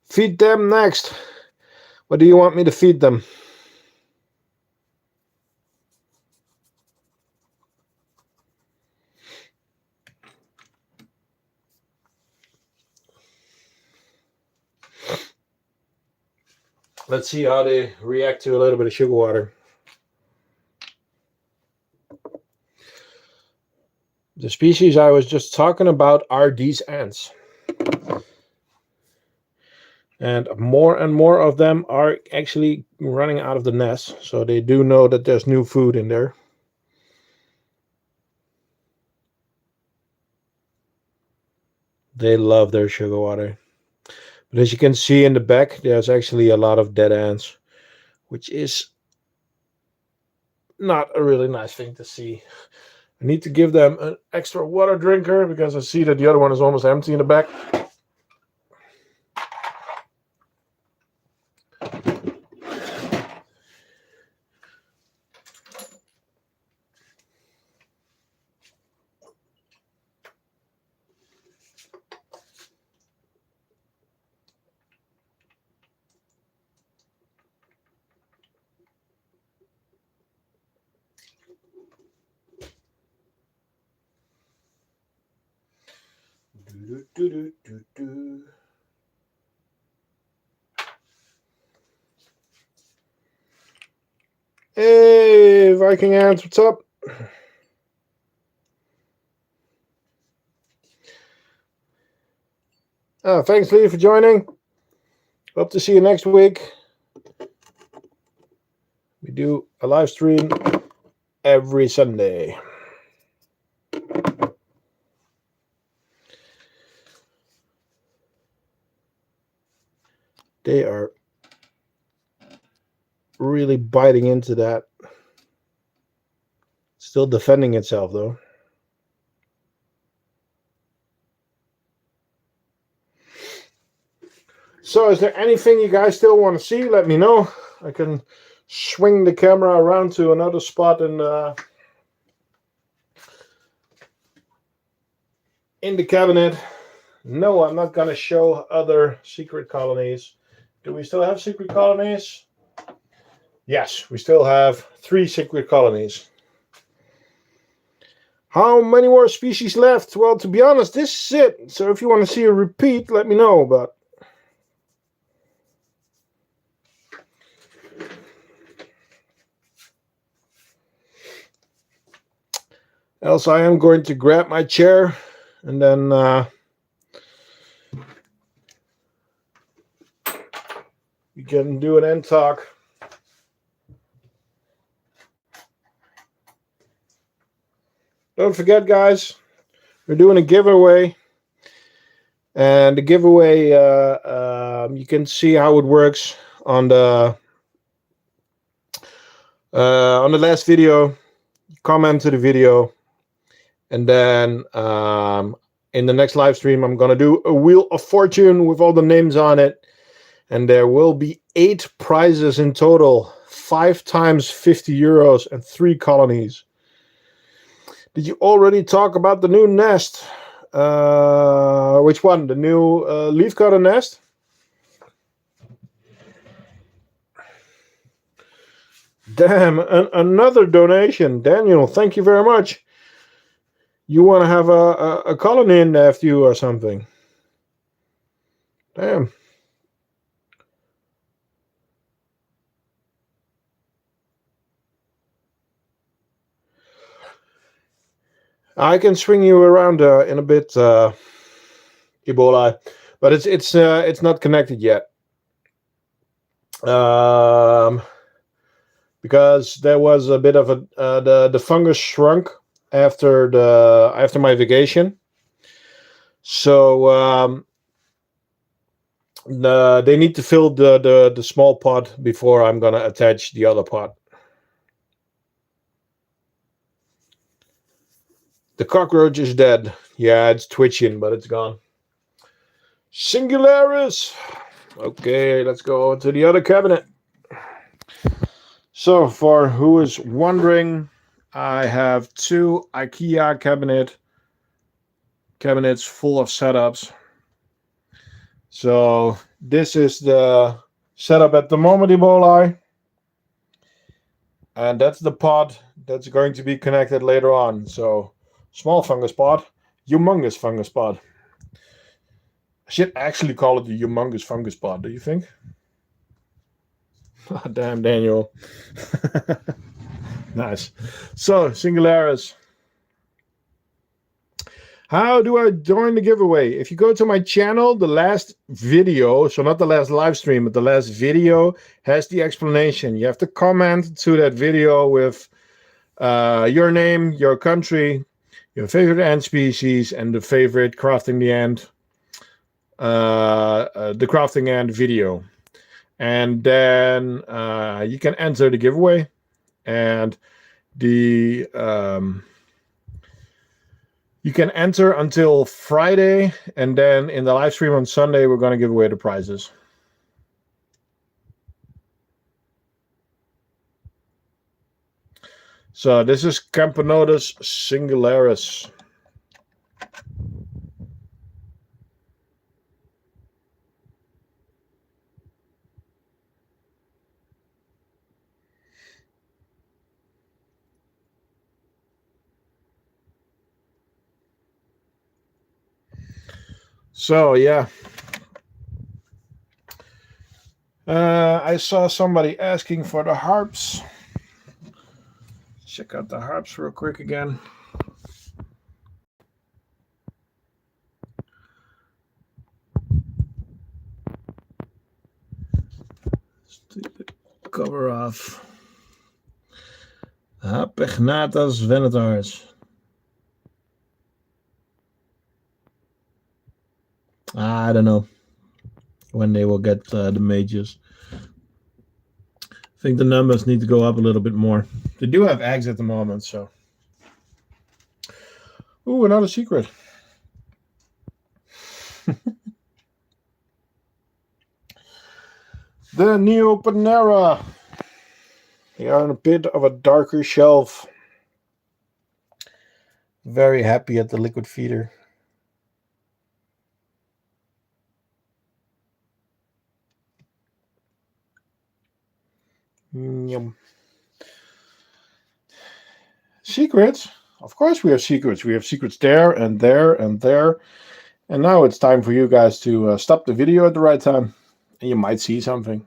Feed them next. What do you want me to feed them? Let's see how they react to a little bit of sugar water. The species I was just talking about are these ants. And more of them are actually running out of the nest, so they do know that there's new food in there. They love their sugar water. But as you can see in the back, there's actually a lot of dead ants, which is not a really nice thing to see. I need to give them an extra water drinker because I see that the other one is almost empty in the back. Hey, Viking ants, what's up? Thanks, Lee, for joining. Hope to see you next week. We do a live stream every Sunday. They are really biting into that. Still defending itself, though. So is there anything you guys still want to see? Let me know. I can swing the camera around to another spot in the cabinet. No, I'm not going to show other secret colonies. Do we still have secret colonies? Yes, we still have 3 secret colonies. How many more species left? Well, to be honest, this is it. So if you want to see a repeat, let me know. But Else I am going to grab my chair and then we can do an end talk. Don't forget, guys, we're doing a giveaway. And the giveaway, you can see how it works on the last video. Comment to the video, and then in the next live stream, I'm gonna do a Wheel of Fortune with all the names on it, and there will be 8 prizes in total, 5 times 50 euros and 3 colonies. Did you already talk about the new nest? Which one? The new leafcutter nest? Damn, another donation. Daniel, thank you very much. You want to have a colony in after you or something? Damn. I can swing you around in a bit, Ebola, but it's not connected yet. Because there was a bit of the fungus shrunk after my vacation, so they need to fill the small pot before I'm gonna attach the other pot. The cockroach is dead. Yeah, it's twitching, but it's gone. Singularis. Okay, let's go to the other cabinet. So, for who is wondering, I have 2 IKEA cabinets full of setups. So, this is the setup at the moment, Ebola. And that's the pot that's going to be connected later on. So, small fungus pot, humongous fungus pot. I should actually call it the humongous fungus pot, do you think? Oh, damn, Daniel. Nice. So, Singularis. How do I join the giveaway? If you go to my channel, the last video, so not the last live stream, but the last video has the explanation. You have to comment to that video with your name, your country, your favorite ant species, and the favorite crafting the ant, the crafting ant video. And then you can enter the giveaway, and the you can enter until Friday, and then in the live stream on Sunday, we're going to give away the prizes. So this is Camponotus singularis. So yeah, I saw somebody asking for the harps. Check out the harps real quick again. Stupid cover off. Pechnatas venators. I don't know when they will get the mages. I think the numbers need to go up a little bit more. They do have eggs at the moment, so. Ooh, another secret. The Neopanera. They are on a bit of a darker shelf. Very happy at the liquid feeder. Yum. Secrets? Of course we have secrets. We have secrets there and there and there. And now it's time for you guys to stop the video at the right time. And you might see something.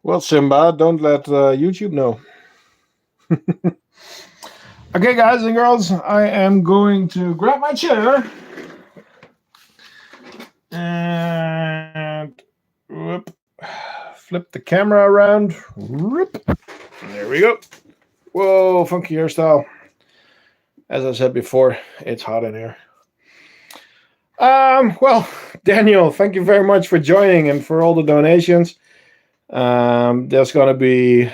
Well, Simba, don't let YouTube know. Okay, guys and girls, I am going to grab my chair and whoop, flip the camera around. Whoop. There we go. Whoa, funky hairstyle. As I said before, it's hot in here. Well, Daniel, thank you very much for joining and for all the donations. There's going to be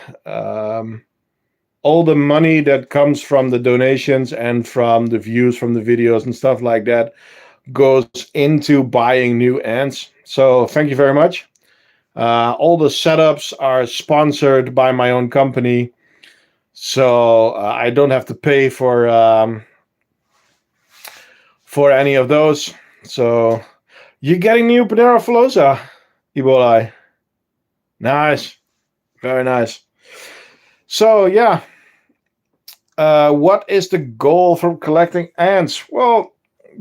all the money that comes from the donations and from the views from the videos and stuff like that goes into buying new ants. So thank you very much. All the setups are sponsored by my own company, so I don't have to pay for any of those. So you're getting new Panera Filosa, Ebola. Nice, very nice. So yeah, what is the goal from collecting ants? Well,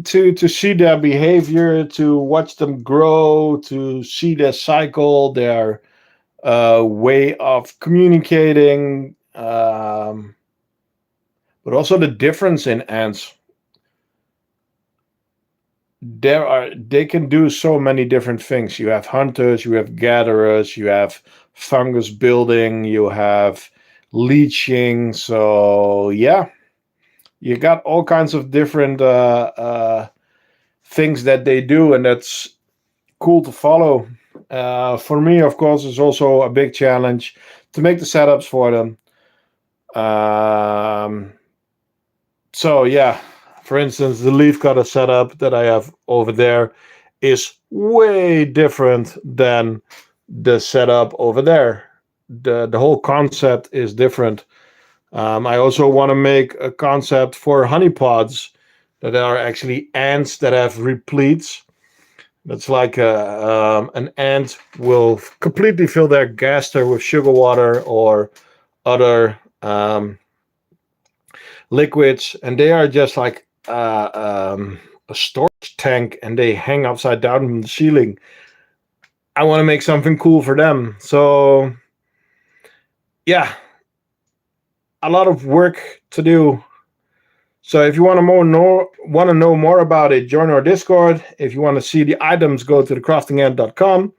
to see their behavior, to watch them grow, to see their cycle, their way of communicating, but also the difference in ants. They can do so many different things. You have hunters, you have gatherers, you have fungus building, you have leaching. So yeah, you got all kinds of different things that they do, and that's cool to follow. For me, of course, it's also a big challenge to make the setups for them. So yeah, for instance, the leaf cutter setup that I have over there is way different than the setup over there. The whole concept is different. I also want to make a concept for honeypods that are actually ants that have repletes. That's like an ant will completely fill their gaster with sugar water or other liquids, and they are just like a storage tank, and they hang upside down from the ceiling. I want to make something cool for them. So yeah, a lot of work to do. So if you want to know more about it, join our Discord. If you want to see the items, go to thecraftingant.com.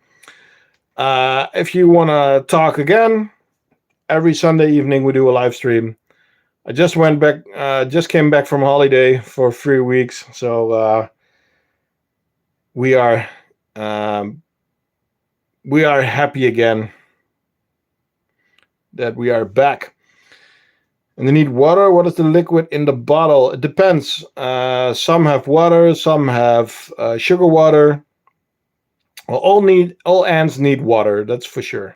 If you want to talk again, every Sunday evening we do a live stream. I just came back from holiday for 3 weeks, so we are happy again that we are back. And they need water. What is the liquid in the bottle? It depends. Some have water, some have sugar water. Well, all ants need water, that's for sure.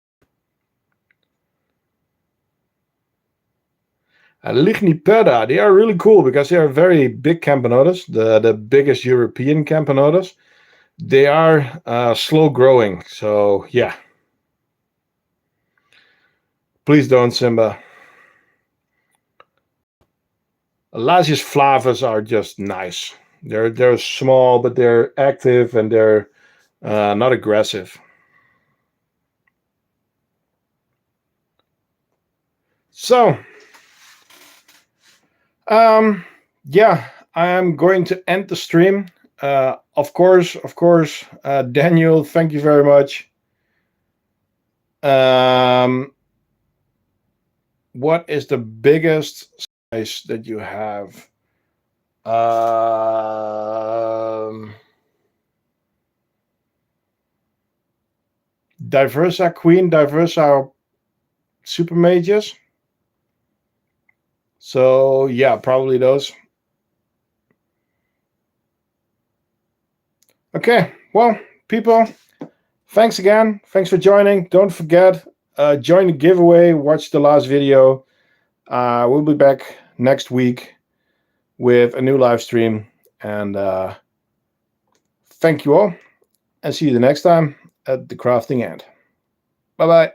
Lignipeda, they are really cool because they are very big Camponotus, the biggest European Camponotus. They are slow growing, so yeah. Please don't, Simba. Lasius flavus are just nice. They're small, but they're active and they're not aggressive. So, yeah, I'm going to end the stream. Of course, Daniel, thank you very much. What is the biggest size that you have? Diversa Queen, Diversa Super Mages. So yeah, probably those. Okay, well, people, thanks again. Thanks for joining. Don't forget, join the giveaway. Watch the last video. We'll be back next week with a new live stream. And thank you all. And see you the next time at the Crafting Ant. Bye-bye.